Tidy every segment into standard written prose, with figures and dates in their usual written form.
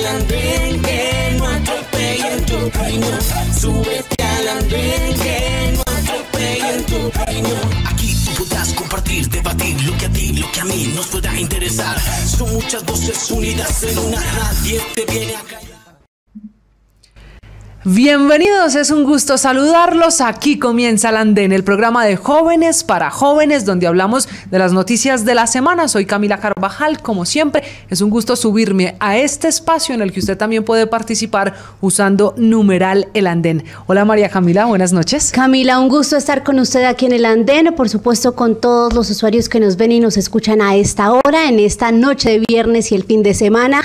andén, que no atropellen tu reino. Súbete al andén, que no atropellen tu reino. Aquí tú podrás compartir, debatir lo que a ti, lo que a mí nos pueda interesar. Son muchas voces unidas en una, nadie te viene a callar. Bienvenidos, es un gusto saludarlos. Aquí comienza el Andén, el programa de jóvenes para jóvenes, donde hablamos de las noticias de la semana. Soy Camila Carvajal, como siempre, es un gusto subirme a este espacio en el que usted también puede participar usando numeral el Andén. Hola María Camila, buenas noches. Camila, un gusto estar con usted aquí en el Andén, por supuesto con todos los usuarios que nos ven y nos escuchan a esta hora, en esta noche de viernes y el fin de semana.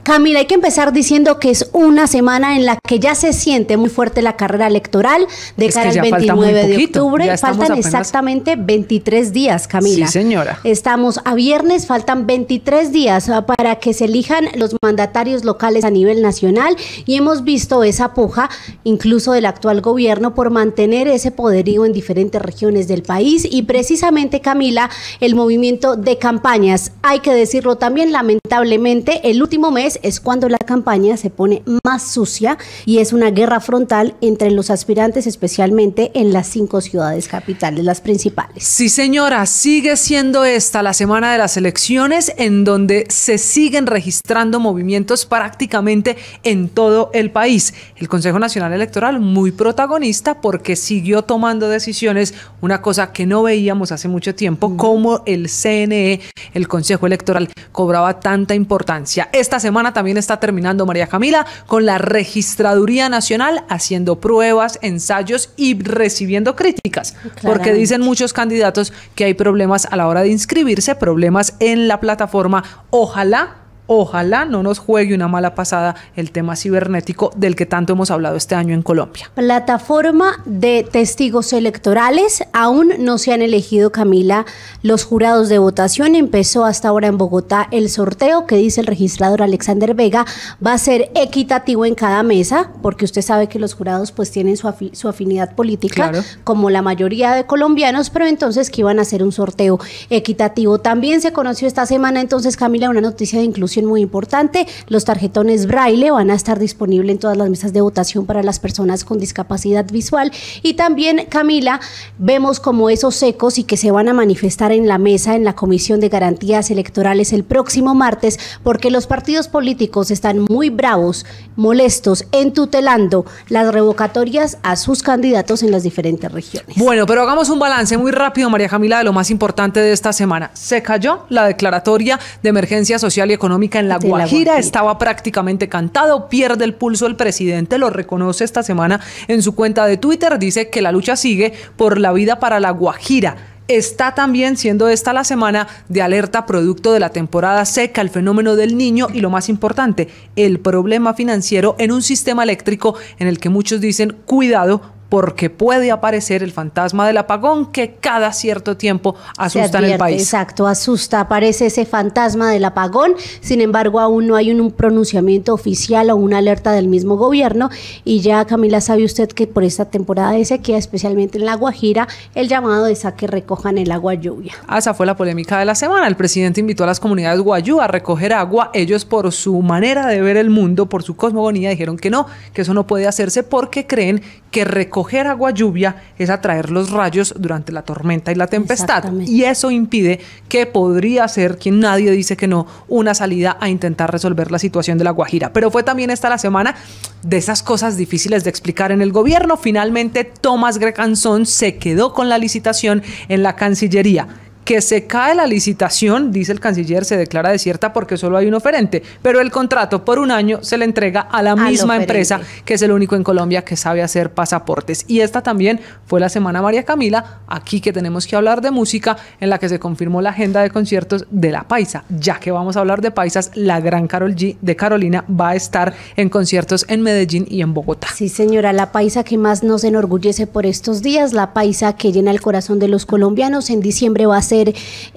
Camila, hay que empezar diciendo que es una semana en la que ya se siente muy fuerte la carrera electoral de cara al 29 de octubre. Faltan exactamente 23 días, Camila. Sí, señora. Estamos a viernes, faltan 23 días para que se elijan los mandatarios locales a nivel nacional y hemos visto esa puja, incluso del actual gobierno, por mantener ese poderío en diferentes regiones del país y precisamente, Camila, el movimiento de campañas. Hay que decirlo también, lamentablemente, el último mes es cuando la campaña se pone más sucia y es una guerra frontal entre los aspirantes, especialmente en las 5 ciudades capitales, las principales. Sí, señora, sigue siendo esta la semana de las elecciones en donde se siguen registrando movimientos prácticamente en todo el país. El Consejo Nacional Electoral muy protagonista porque siguió tomando decisiones, una cosa que no veíamos hace mucho tiempo, como el CNE, el Consejo Electoral, cobraba tanta importancia. Esta semana también está terminando, María Camila, con la Registraduría Nacional haciendo pruebas, ensayos y recibiendo críticas, porque dicen muchos candidatos que hay problemas a la hora de inscribirse, problemas en la plataforma. Ojalá no nos juegue una mala pasada el tema cibernético del que tanto hemos hablado este año en Colombia. Plataforma de testigos electorales. Aún no se han elegido, Camila, los jurados de votación. Empezó hasta ahora en Bogotá el sorteo que dice el registrador Alexander Vega va a ser equitativo en cada mesa, porque usted sabe que los jurados pues tienen su afinidad política, claro, como la mayoría de colombianos, pero entonces que iban a hacer un sorteo equitativo. También se conoció esta semana entonces, Camila, una noticia de inclusión muy importante. Los tarjetones braille van a estar disponibles en todas las mesas de votación para las personas con discapacidad visual y también, Camila, vemos como esos ecos y que se van a manifestar en la mesa en la Comisión de Garantías Electorales el próximo martes, porque los partidos políticos están muy bravos, molestos, entutelando las revocatorias a sus candidatos en las diferentes regiones. Bueno, pero hagamos un balance muy rápido, María Camila, de lo más importante de esta semana. Se cayó la declaratoria de emergencia social y económica en La Guajira, estaba prácticamente cantado, pierde el pulso el presidente, lo reconoce esta semana en su cuenta de Twitter, dice que la lucha sigue por la vida para La Guajira. Está también siendo esta la semana de alerta producto de la temporada seca, el fenómeno del Niño y lo más importante, el problema financiero en un sistema eléctrico en el que muchos dicen cuidado, porque puede aparecer el fantasma del apagón que cada cierto tiempo asusta en el país. Exacto, asusta, aparece ese fantasma del apagón, sin embargo aún no hay un pronunciamiento oficial o una alerta del mismo gobierno y ya, Camila, sabe usted que por esta temporada de sequía, especialmente en La Guajira, el llamado es a que recojan el agua lluvia. Esa fue la polémica de la semana. El presidente invitó a las comunidades guayú a recoger agua. Ellos, por su manera de ver el mundo, por su cosmogonía, dijeron que no, que eso no puede hacerse porque creen que recoger agua lluvia es atraer los rayos durante la tormenta y la tempestad. Y eso impide que podría ser, quien nadie dice que no, una salida a intentar resolver la situación de La Guajira. Pero fue también esta la semana de esas cosas difíciles de explicar en el gobierno. Finalmente, Tomás Grecanzón se quedó con la licitación en la Cancillería. Que se cae la licitación, dice el canciller, se declara desierta porque solo hay un oferente, pero el contrato por un año se le entrega a la misma empresa, que es el único en Colombia que sabe hacer pasaportes. Y esta también fue la semana, María Camila, aquí que tenemos que hablar de música, en la que se confirmó la agenda de conciertos de La Paisa. Ya que vamos a hablar de paisas, la gran Karol G de Carolina va a estar en conciertos en Medellín y en Bogotá. Sí, señora, la paisa que más nos enorgullece por estos días, la paisa que llena el corazón de los colombianos. En diciembre va a ser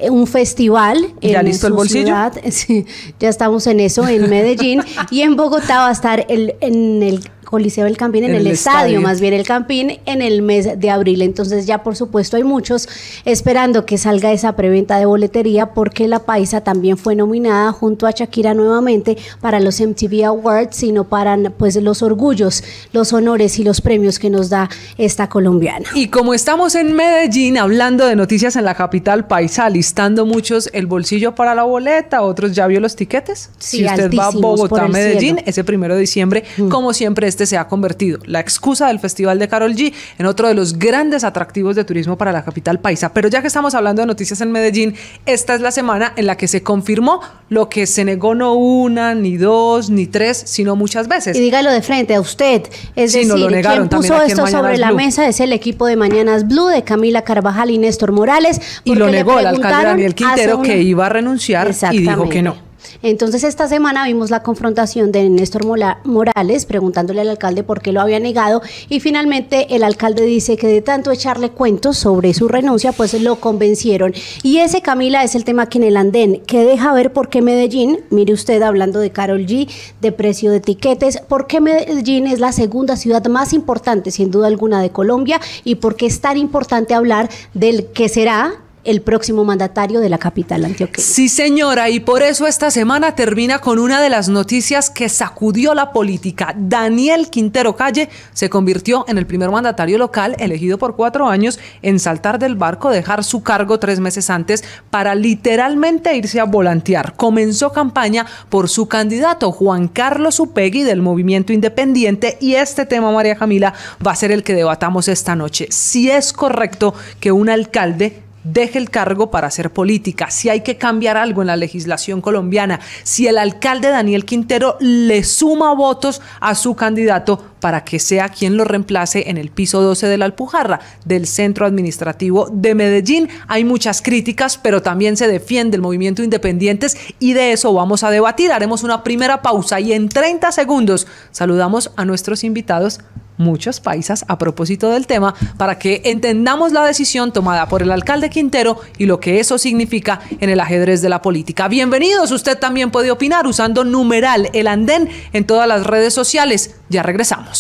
un festival. ¿Ya listo el bolsillo? Ciudad. Sí, ya estamos en eso, en Medellín. Y en Bogotá va a estar en el Coliseo del Campín, en el estadio más bien el Campín, en el mes de abril. Entonces ya por supuesto hay muchos esperando que salga esa preventa de boletería, porque La Paisa también fue nominada junto a Shakira nuevamente para los MTV Awards, sino para pues los orgullos, los honores y los premios que nos da esta colombiana. Y como estamos en Medellín hablando de noticias en la capital paisa, alistando muchos el bolsillo para la boleta, otros ya vio los tiquetes. Sí, si usted va a Bogotá, Medellín, cielo. ese 1 de diciembre, como siempre, este se ha convertido la excusa del Festival de Karol G en otro de los grandes atractivos de turismo para la capital paisa. Pero ya que estamos hablando de noticias en Medellín, esta es la semana en la que se confirmó lo que se negó no una, ni dos, ni tres, sino muchas veces. Y dígalo de frente a usted, es sí, decir, no lo negaron, quien puso esto sobre la mesa es el equipo de Mañanas Blue, de Camila Carvajal y Néstor Morales. Y lo negó el alcalde Daniel Quintero, que iba a renunciar, y dijo que no. Entonces esta semana vimos la confrontación de Néstor Morales preguntándole al alcalde por qué lo había negado, y finalmente el alcalde dice que de tanto echarle cuentos sobre su renuncia pues lo convencieron. Y ese, Camila, es el tema aquí en el andén, que deja ver por qué Medellín, mire usted, hablando de Karol G, de precio de tiquetes, por qué Medellín es la segunda ciudad más importante sin duda alguna de Colombia, y por qué es tan importante hablar del que será el próximo mandatario de la capital antioqueña. Sí, señora, y por eso esta semana termina con una de las noticias que sacudió la política. Daniel Quintero Calle se convirtió en el primer mandatario local elegido por 4 años en saltar del barco, dejar su cargo 3 meses antes para literalmente irse a volantear. Comenzó campaña por su candidato, Juan Carlos Upegui, del Movimiento Independiente, y este tema, María Camila, va a ser el que debatamos esta noche. Si es correcto que un alcalde deje el cargo para hacer política, si hay que cambiar algo en la legislación colombiana, si el alcalde Daniel Quintero le suma votos a su candidato para que sea quien lo reemplace en el piso 12 de la Alpujarra, del Centro Administrativo de Medellín. Hay muchas críticas, pero también se defiende el movimiento Independientes, y de eso vamos a debatir. Haremos una primera pausa y en 30 segundos saludamos a nuestros invitados, muchos paisas, a propósito del tema, para que entendamos la decisión tomada por el alcalde Quintero y lo que eso significa en el ajedrez de la política. Bienvenidos, usted también puede opinar usando numeral El Andén en todas las redes sociales. Ya regresamos.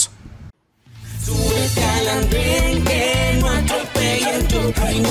Súbete al andén, que no atropellen tu reino.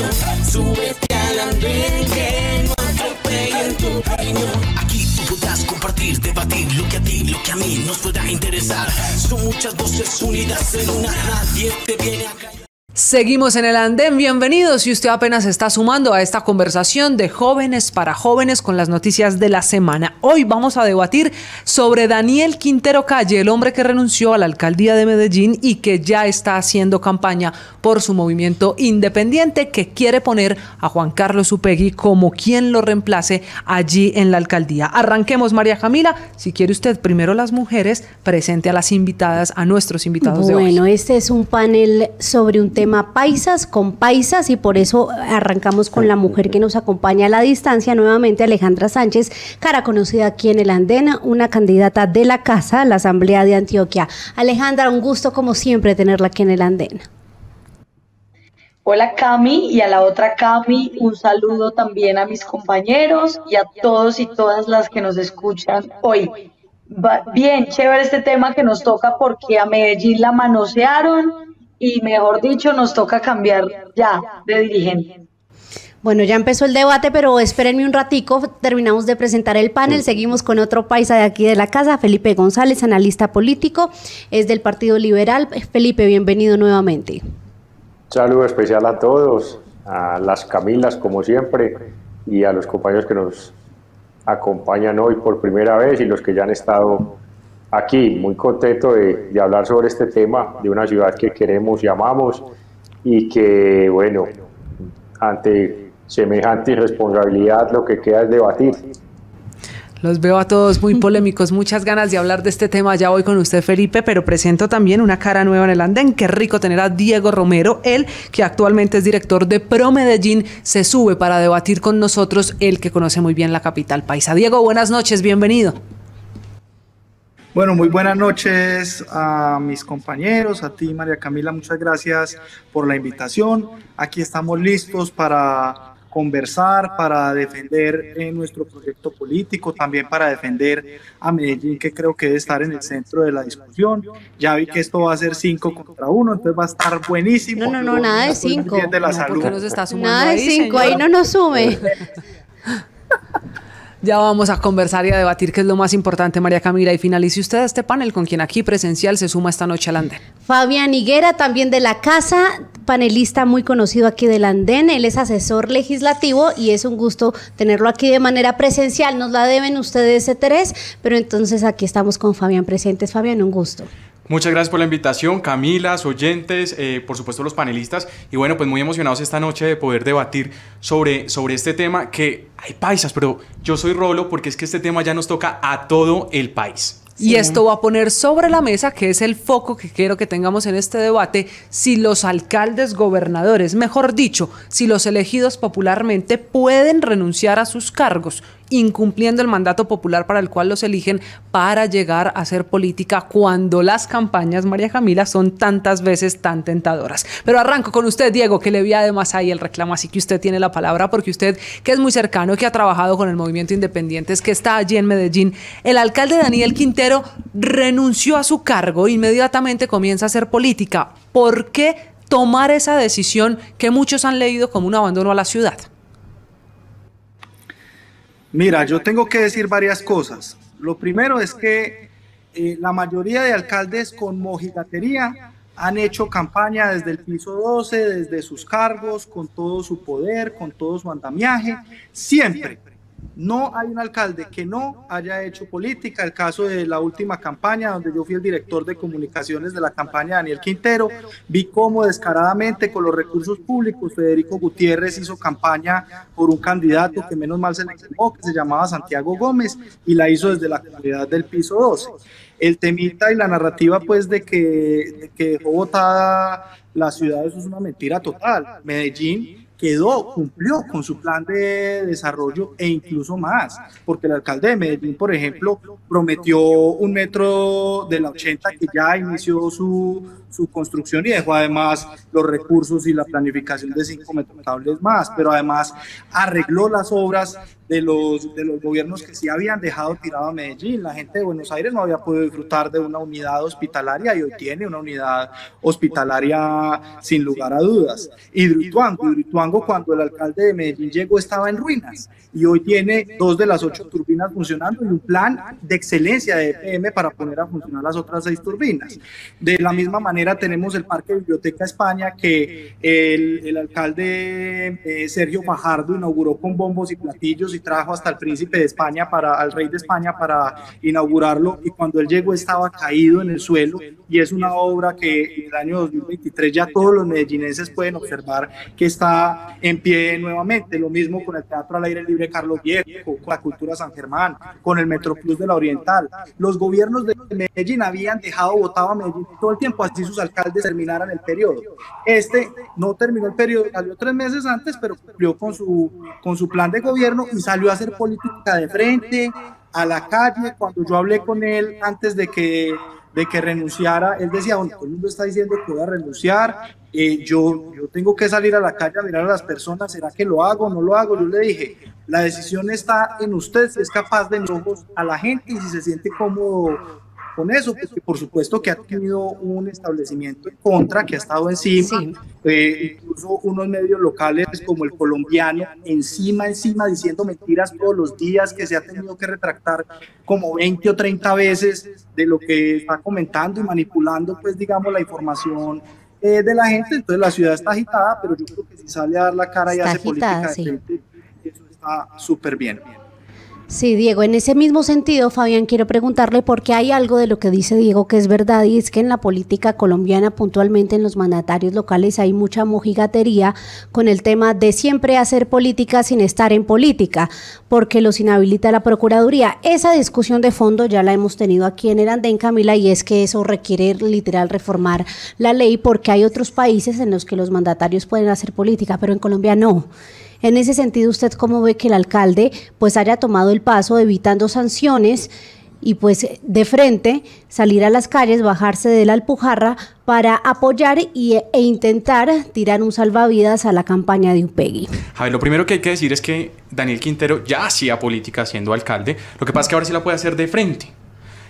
Súbete al andén, que no atropellen tu reino. Aquí tú podrás compartir, debatir lo que a ti, lo que a mí nos pueda interesar. Son muchas voces unidas en una, nadie te viene a callar. Seguimos en El Andén, bienvenidos. Si usted apenas está sumando a esta conversación de jóvenes para jóvenes con las noticias de la semana. Hoy vamos a debatir sobre Daniel Quintero Calle, el hombre que renunció a la alcaldía de Medellín y que ya está haciendo campaña por su movimiento independiente, que quiere poner a Juan Carlos Upegui como quien lo reemplace allí en la alcaldía. Arranquemos, María Camila. Si quiere usted, primero las mujeres, presente a las invitadas, a nuestros invitados de hoy. Bueno, este es un panel sobre un tema paisas con paisas, y por eso arrancamos con la mujer que nos acompaña a la distancia, nuevamente Alejandra Sánchez, cara conocida aquí en El Andén, una candidata de la casa a la Asamblea de Antioquia. Alejandra, un gusto como siempre tenerla aquí en El Andén. Hola Cami, y a la otra Cami, un saludo también a mis compañeros y a todos y todas las que nos escuchan hoy. Bien, chévere este tema que nos toca, porque a Medellín la manosearon y, mejor dicho, nos toca cambiar ya de dirigente. Bueno, ya empezó el debate, pero espérenme un ratico, terminamos de presentar el panel, seguimos con otro paisa de aquí de la casa, Felipe González, analista político, es del Partido Liberal. Felipe, bienvenido nuevamente. Saludo especial a todos, a las Camilas como siempre, y a los compañeros que nos acompañan hoy por primera vez y los que ya han estado aquí. Muy contento de hablar sobre este tema, de una ciudad que queremos y amamos, y que, bueno, ante semejante irresponsabilidad lo que queda es debatir. Los veo a todos muy polémicos, muchas ganas de hablar de este tema. Ya voy con usted, Felipe, pero presento también una cara nueva en El Andén. Qué rico tener a Diego Romero, él que actualmente es director de Pro Medellín, se sube para debatir con nosotros, él que conoce muy bien la capital paisa. Diego, buenas noches, bienvenido. Bueno, muy buenas noches a mis compañeros, a ti, María Camila, muchas gracias por la invitación. Aquí estamos listos para conversar, para defender nuestro proyecto político, también para defender a Medellín, que creo que debe estar en el centro de la discusión. Ya vi que esto va a ser 5 contra 1, entonces va a estar buenísimo. No, nada de 5. De la No, salud. ¿por qué nos está sumando Nada de ahí, 5, señor? ahí no nos sume. Ya vamos a conversar y a debatir qué es lo más importante, María Camila, y finalice usted este panel con quien aquí presencial se suma esta noche al andén. Fabián Higuera, también de la casa, panelista muy conocido aquí del andén, él es asesor legislativo y es un gusto tenerlo aquí de manera presencial. Nos la deben ustedes C3, pero entonces aquí estamos con Fabián presentes. Fabián, un gusto. Muchas gracias por la invitación, Camila, oyentes, por supuesto los panelistas, y bueno, pues muy emocionados esta noche de poder debatir sobre este tema, que hay paisas, pero yo soy Rolo porque es que este tema ya nos toca a todo el país. Y esto va a poner sobre la mesa, que es el foco que quiero que tengamos en este debate, si los alcaldes, gobernadores, mejor dicho, si los elegidos popularmente pueden renunciar a sus cargos, incumpliendo el mandato popular para el cual los eligen, para llegar a hacer política cuando las campañas, María Camila, son tantas veces tan tentadoras. Pero arranco con usted, Diego, que le vi además ahí el reclamo, así que usted tiene la palabra, porque usted, que es muy cercano, que ha trabajado con el movimiento Independientes, que está allí en Medellín, el alcalde Daniel Quintero renunció a su cargo, inmediatamente comienza a hacer política. ¿Por qué tomar esa decisión que muchos han leído como un abandono a la ciudad? Mira, yo tengo que decir varias cosas. Lo primero es que la mayoría de alcaldes con mojigatería han hecho campaña desde el piso 12, desde sus cargos, con todo su poder, con todo su andamiaje, siempre. No hay un alcalde que no haya hecho política. El caso de la última campaña, donde yo fui el director de comunicaciones de la campaña Daniel Quintero, vi cómo descaradamente con los recursos públicos Federico Gutiérrez hizo campaña por un candidato que menos mal se le quemó, que se llamaba Santiago Gómez, y la hizo desde la comunidad del piso 12. El temita y la narrativa pues de que dejó botada la ciudad, eso es una mentira total. Medellín cumplió con su plan de desarrollo e incluso más, porque el alcalde de Medellín, por ejemplo, prometió un metro de la 80 que ya inició su construcción y dejó además los recursos y la planificación de 5 metrocables más, pero además arregló las obras de los gobiernos que sí habían dejado tirado a Medellín. La gente de Buenos Aires no había podido disfrutar de una unidad hospitalaria y hoy tiene una unidad hospitalaria sin lugar a dudas. Hidroituango, cuando el alcalde de Medellín llegó, estaba en ruinas y hoy tiene 2 de las 8 turbinas funcionando y un plan de excelencia de EPM para poner a funcionar las otras 6 turbinas. De la misma manera tenemos el Parque Biblioteca España, que el alcalde Sergio Fajardo inauguró con bombos y platillos y trajo hasta el príncipe de España, al rey de España, para inaugurarlo, y cuando él llegó estaba caído en el suelo, y es una obra que en el año 2023 ya todos los medellinenses pueden observar que está en pie nuevamente. Lo mismo con el Teatro al Aire Libre Carlos Viejo, con la Cultura San Germán, con el Metroplus de la Oriental. Los gobiernos de Medellín habían dejado botado a Medellín todo el tiempo, así sus alcaldes terminaran el periodo. Este no terminó el periodo, salió 3 meses antes, pero cumplió con su plan de gobierno y salió a hacer política de frente, a la calle. Cuando yo hablé con él antes de que renunciara, él decía, bueno, todo el mundo está diciendo que voy a renunciar, yo tengo que salir a la calle a mirar a las personas, ¿será que lo hago o no lo hago? Yo le dije, la decisión está en usted, si es capaz de mirar ojos a la gente y si se siente cómodo con eso, porque por supuesto que ha tenido un establecimiento en contra, que ha estado encima, sí. Incluso unos medios locales como El Colombiano, encima, diciendo mentiras todos los días, que se ha tenido que retractar como 20 o 30 veces de lo que está comentando y manipulando, pues digamos, la información de la gente. Entonces la ciudad está agitada, pero yo creo que si sale a dar la cara y hace política de frente, eso está súper bien. Sí, Diego, en ese mismo sentido, Fabián, quiero preguntarle porque hay algo de lo que dice Diego que es verdad, y es que en la política colombiana, puntualmente en los mandatarios locales, hay mucha mojigatería con el tema de siempre hacer política sin estar en política, porque los inhabilita la Procuraduría. Esa discusión de fondo ya la hemos tenido aquí en el andén, Camila, y es que eso requiere literal reformar la ley, porque hay otros países en los que los mandatarios pueden hacer política, pero en Colombia no. En ese sentido, ¿usted cómo ve que el alcalde pues haya tomado el paso evitando sanciones y pues de frente salir a las calles, bajarse de la Alpujarra para apoyar e intentar tirar un salvavidas a la campaña de Upegui. A ver, lo primero que hay que decir es que Daniel Quintero ya hacía política siendo alcalde, lo que pasa es que ahora sí la puede hacer de frente.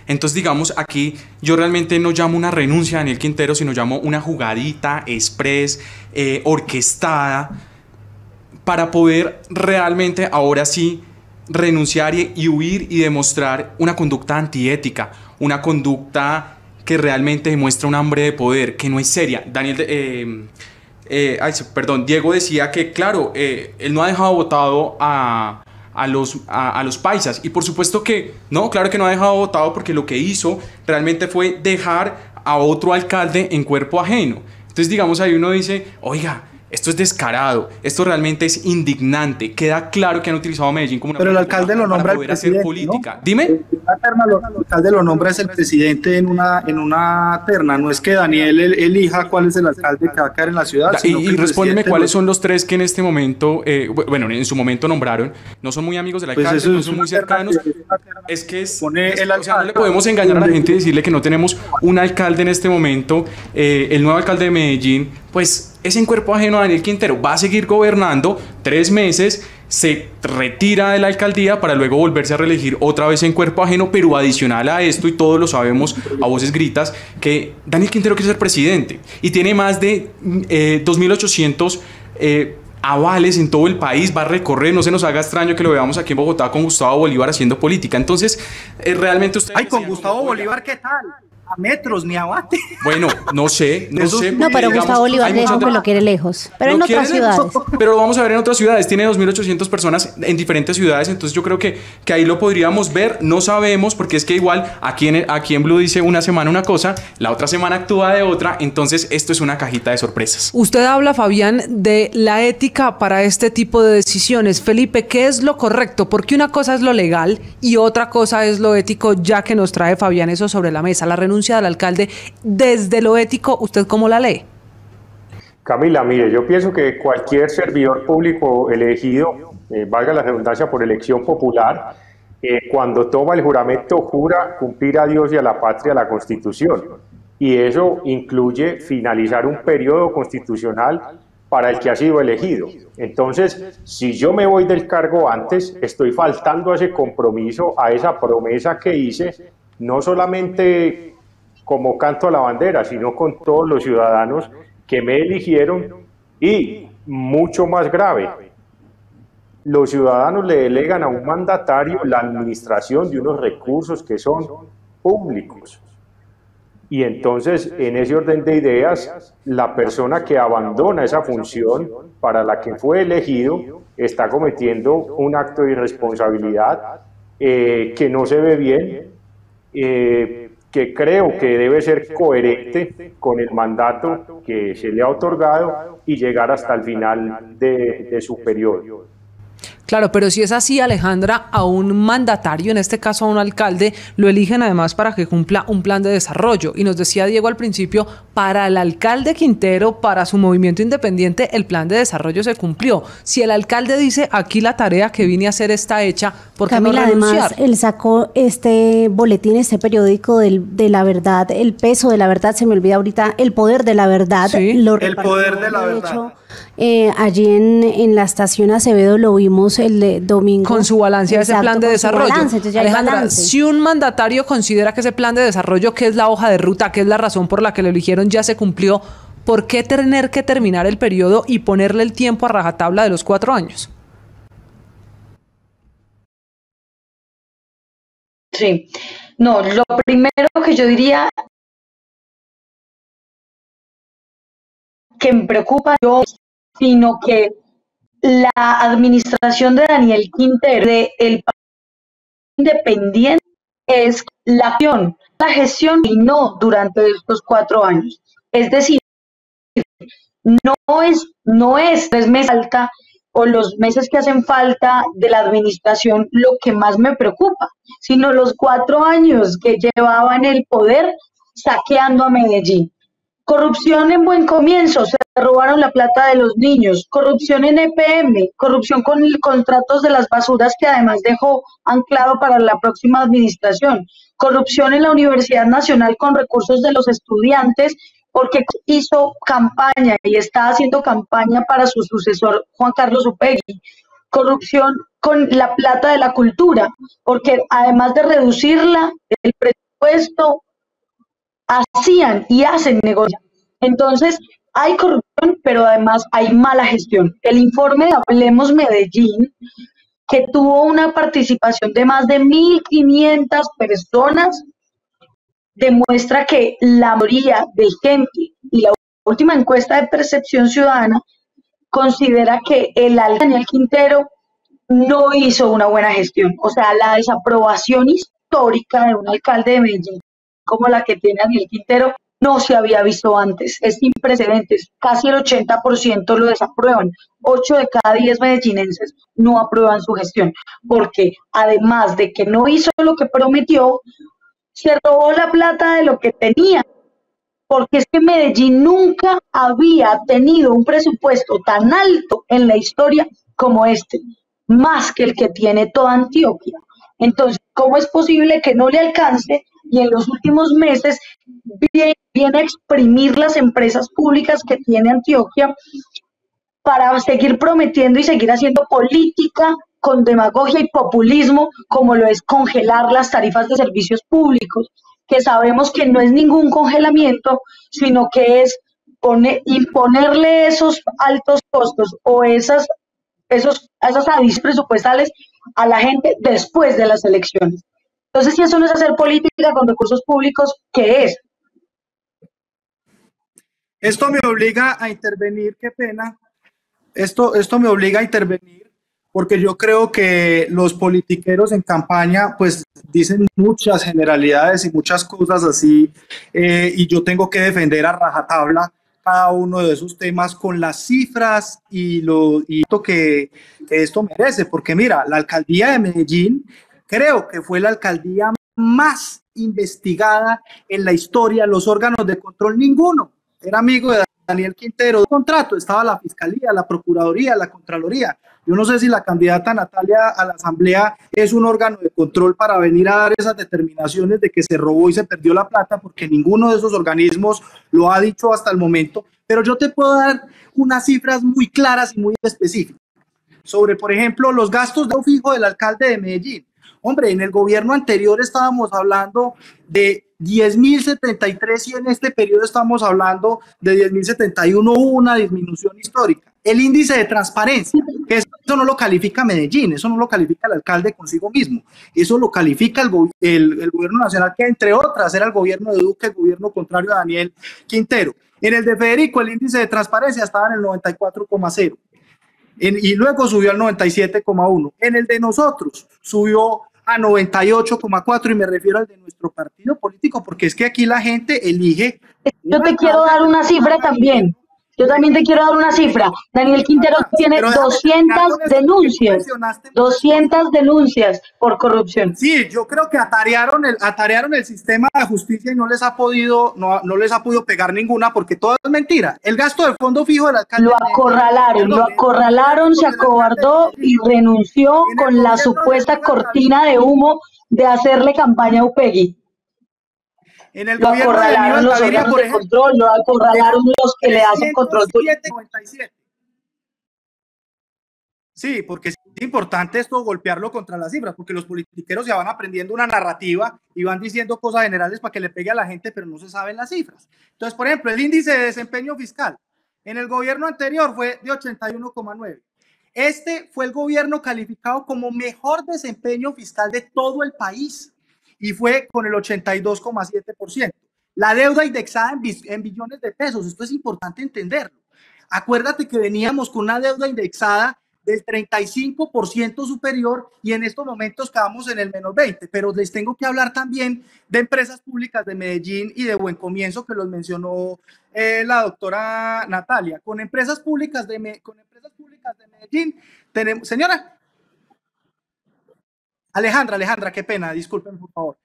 Entonces, digamos, aquí yo realmente no llamo una renuncia a Daniel Quintero, sino llamo una jugadita express, orquestada, para poder realmente ahora sí renunciar y huir y demostrar una conducta antiética, una conducta que realmente demuestra un hambre de poder, que no es seria. Diego decía que, claro, él no ha dejado votado a los paisas, y por supuesto que no, claro que no ha dejado votado, porque lo que hizo realmente fue dejar a otro alcalde en cuerpo ajeno. Entonces, digamos, ahí uno dice, oiga, esto es descarado, esto realmente es indignante. Queda claro que han utilizado a Medellín como una pero el alcalde lo nombra para poder hacer política, ¿no? Dime. El alcalde lo nombra es el presidente en una terna, no es que Daniel elija cuál es el alcalde que va a quedar en la ciudad. Y respóndeme cuáles son los tres que en este momento, bueno, en su momento nombraron. No son muy amigos del alcalde, pues no son muy cercanos. Es que es, pone el alcalde, o sea, no le podemos engañar a la gente y decirle que no tenemos un alcalde en este momento. El nuevo alcalde de Medellín, pues es en cuerpo ajeno a Daniel Quintero. Va a seguir gobernando 3 meses, se retira de la alcaldía para luego volverse a reelegir otra vez en cuerpo ajeno, pero adicional a esto, y todos lo sabemos a voces gritas, que Daniel Quintero quiere ser presidente y tiene más de 2.800 avales en todo el país, va a recorrer, no se nos haga extraño que lo veamos aquí en Bogotá con Gustavo Bolívar haciendo política. Entonces, realmente usted... Ay, con Gustavo Bolívar, ¿qué tal? A metros, ni abate. Bueno, no sé. No, pero digamos, Gustavo Bolívar siempre lo quiere lejos, pero en otras ciudades. Pero lo vamos a ver en otras ciudades, tiene 2.800 personas en diferentes ciudades, entonces yo creo que ahí lo podríamos ver, no sabemos, porque es que igual aquí en Blue dice una semana una cosa, la otra semana actúa de otra, entonces esto es una cajita de sorpresas. Usted habla, Fabián, de la ética para este tipo de decisiones. Felipe, ¿qué es lo correcto? Porque una cosa es lo legal y otra cosa es lo ético, ya que nos trae Fabián eso sobre la mesa, la renuncia del alcalde. Desde lo ético, ¿usted cómo la lee? Camila, mire, yo pienso que cualquier servidor público elegido, valga la redundancia, por elección popular, cuando toma el juramento jura cumplir a Dios y a la patria, a la Constitución, y eso incluye finalizar un periodo constitucional para el que ha sido elegido. Entonces, si yo me voy del cargo antes, estoy faltando a ese compromiso, a esa promesa que hice, no solamente como canto a la bandera, sino con todos los ciudadanos que me eligieron, y mucho más grave, los ciudadanos le delegan a un mandatario la administración de unos recursos que son públicos. Y entonces, en ese orden de ideas, la persona que abandona esa función para la que fue elegido está cometiendo un acto de irresponsabilidad que no se ve bien, que creo que debe ser coherente con el mandato que se le ha otorgado y llegar hasta el final de su periodo. Claro, pero si es así, Alejandra, a un mandatario, en este caso a un alcalde, lo eligen además para que cumpla un plan de desarrollo. Y nos decía Diego al principio, para el alcalde Quintero, para su movimiento independiente, el plan de desarrollo se cumplió. Si el alcalde dice, aquí la tarea que vine a hacer está hecha, ¿por qué Camila, no renunciar? además, él sacó este boletín, este periódico de la verdad, el peso de la verdad, se me olvida ahorita, el poder de la verdad. Sí, el poder de la verdad. Hecho, allí en la estación Acevedo lo vimos el domingo. Con su balance de ese plan de desarrollo. Entonces ya Alejandra, hay balance. si un mandatario considera que ese plan de desarrollo, que es la hoja de ruta, que es la razón por la que lo eligieron, ya se cumplió, ¿por qué tener que terminar el periodo y ponerle el tiempo a rajatabla de los 4 años? Sí, no, lo primero que yo diría que me preocupa yo, sino que la administración de Daniel Quintero, del independiente, es la gestión y no durante estos 4 años. Es decir, no es 3 meses falta o los meses que hacen falta de la administración lo que más me preocupa, sino los 4 años que llevaba en el poder saqueando a Medellín. Corrupción en Buen Comienzo, se robaron la plata de los niños. Corrupción en EPM, corrupción con contratos de las basuras que además dejó anclado para la próxima administración. Corrupción en la Universidad Nacional con recursos de los estudiantes porque hizo campaña y está haciendo campaña para su sucesor Juan Carlos Upegui. Corrupción con la plata de la cultura, porque además de reducirla, el presupuesto hacían y hacen negocio. Entonces, hay corrupción, pero además hay mala gestión. El informe de Hablemos Medellín, que tuvo una participación de más de 1.500 personas, demuestra que la mayoría de gente y la última encuesta de percepción ciudadana considera que el alcalde Daniel Quintero no hizo una buena gestión. O sea, la desaprobación histórica de un alcalde de Medellín como la que tiene Daniel Quintero no se había visto antes, es sin precedentes, casi el 80% lo desaprueban, 8 de cada 10 medellinenses no aprueban su gestión, porque además de que no hizo lo que prometió, se robó la plata de lo que tenía, porque es que Medellín nunca había tenido un presupuesto tan alto en la historia como este, más que el que tiene toda Antioquia. Entonces, ¿cómo es posible que no le alcance y en los últimos meses viene a exprimir las empresas públicas que tiene Antioquia para seguir prometiendo y seguir haciendo política con demagogia y populismo, como lo es congelar las tarifas de servicios públicos, que sabemos que no es ningún congelamiento, sino que es imponerle esos altos costos o esas adiciones presupuestales a la gente después de las elecciones. Entonces, si eso no es hacer política con recursos públicos, ¿qué es? Esto me obliga a intervenir, qué pena. Esto me obliga a intervenir porque yo creo que los politiqueros en campaña pues dicen muchas generalidades y muchas cosas así y yo tengo que defender a rajatabla cada uno de esos temas con las cifras y lo que esto merece, porque mira, la alcaldía de Medellín creo que fue la alcaldía más investigada en la historia, los órganos de control, ninguno era amigo de Daniel Quintero. De contrato estaba la Fiscalía, la Procuraduría, la Contraloría. Yo no sé si la candidata Natalia a la Asamblea es un órgano de control para venir a dar esas determinaciones de que se robó y se perdió la plata, porque ninguno de esos organismos lo ha dicho hasta el momento. Pero yo te puedo dar unas cifras muy claras y muy específicas sobre, por ejemplo, los gastos de fijo del alcalde de Medellín. Hombre, en el gobierno anterior estábamos hablando de 10.073 y en este periodo estamos hablando de 10.071, una disminución histórica. El índice de transparencia, que eso no lo califica Medellín, eso no lo califica el alcalde consigo mismo, eso lo califica el gobierno nacional, que entre otras era el gobierno de Duque, el gobierno contrario a Daniel Quintero. En el de Federico el índice de transparencia estaba en el 94,0 y luego subió al 97,1. En el de nosotros subió a 98,4 y me refiero al de nuestro partido político, porque es que aquí la gente elige. Yo te quiero dar una cifra también. Yo también te quiero dar una cifra. Daniel Quintero tiene 200 denuncias. 200 denuncias por corrupción. Sí, yo creo que atarearon el sistema de justicia y no les ha podido pegar ninguna, porque todo es mentira. El gasto de fondo fijo del alcalde. Lo acorralaron, se acobardó y renunció con la supuesta cortina de humo de hacerle campaña a Upegui. En el gobierno de Aníbal Gaviria, por ejemplo, control, lo acorralaron los que le hacen control. 97. Sí, porque es importante esto golpearlo contra las cifras, porque los politiqueros ya van aprendiendo una narrativa y van diciendo cosas generales para que le pegue a la gente, pero no se saben las cifras. Entonces, por ejemplo, el índice de desempeño fiscal en el gobierno anterior fue de 81,9. Este fue el gobierno calificado como mejor desempeño fiscal de todo el país y fue con el 82,7%. La deuda indexada en billones de pesos, esto es importante entenderlo. Acuérdate que veníamos con una deuda indexada del 35% superior y en estos momentos quedamos en el menos 20%, pero les tengo que hablar también de empresas públicas de Medellín y de Buen Comienzo, que los mencionó la doctora Natalia. Con empresas públicas de Medellín tenemos, señora Alejandra, qué pena, disculpen por favor.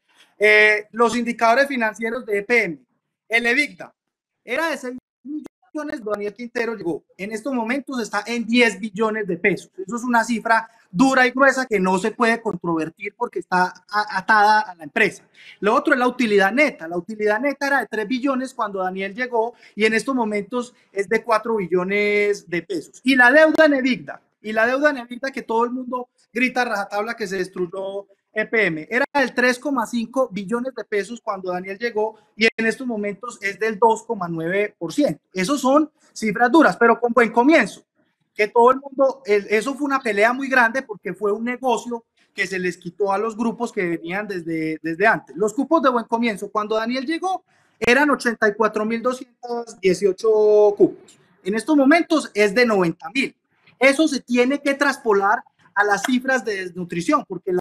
Los indicadores financieros de EPM, el EBITDA, Era de 6 billones, Daniel Quintero llegó. En estos momentos está en 10 billones de pesos. Eso es una cifra dura y gruesa que no se puede controvertir porque está atada a la empresa. Lo otro es la utilidad neta. La utilidad neta era de 3 billones cuando Daniel llegó y en estos momentos es de 4 billones de pesos. Y la deuda en EBITDA, que todo el mundo grita a rajatabla que se destruyó EPM, era del 3,5 billones de pesos cuando Daniel llegó y en estos momentos es del 2,9%. Esos son cifras duras, pero con buen comienzo. Que todo el mundo, eso fue una pelea muy grande porque fue un negocio que se les quitó a los grupos que venían desde antes. Los cupos de buen comienzo, cuando Daniel llegó, eran 84.218 cupos. En estos momentos es de 90.000. Eso se tiene que traspolar a las cifras de desnutrición, porque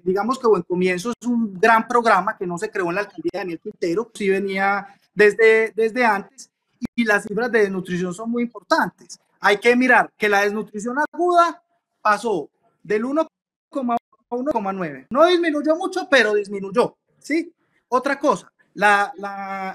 digamos que Buen Comienzo es un gran programa que no se creó en la alcaldía de Daniel Quintero, sí venía desde antes, y las cifras de desnutrición son muy importantes. Hay que mirar que la desnutrición aguda pasó del 1,1 a 1,9. No disminuyó mucho, pero disminuyó, ¿sí? Otra cosa,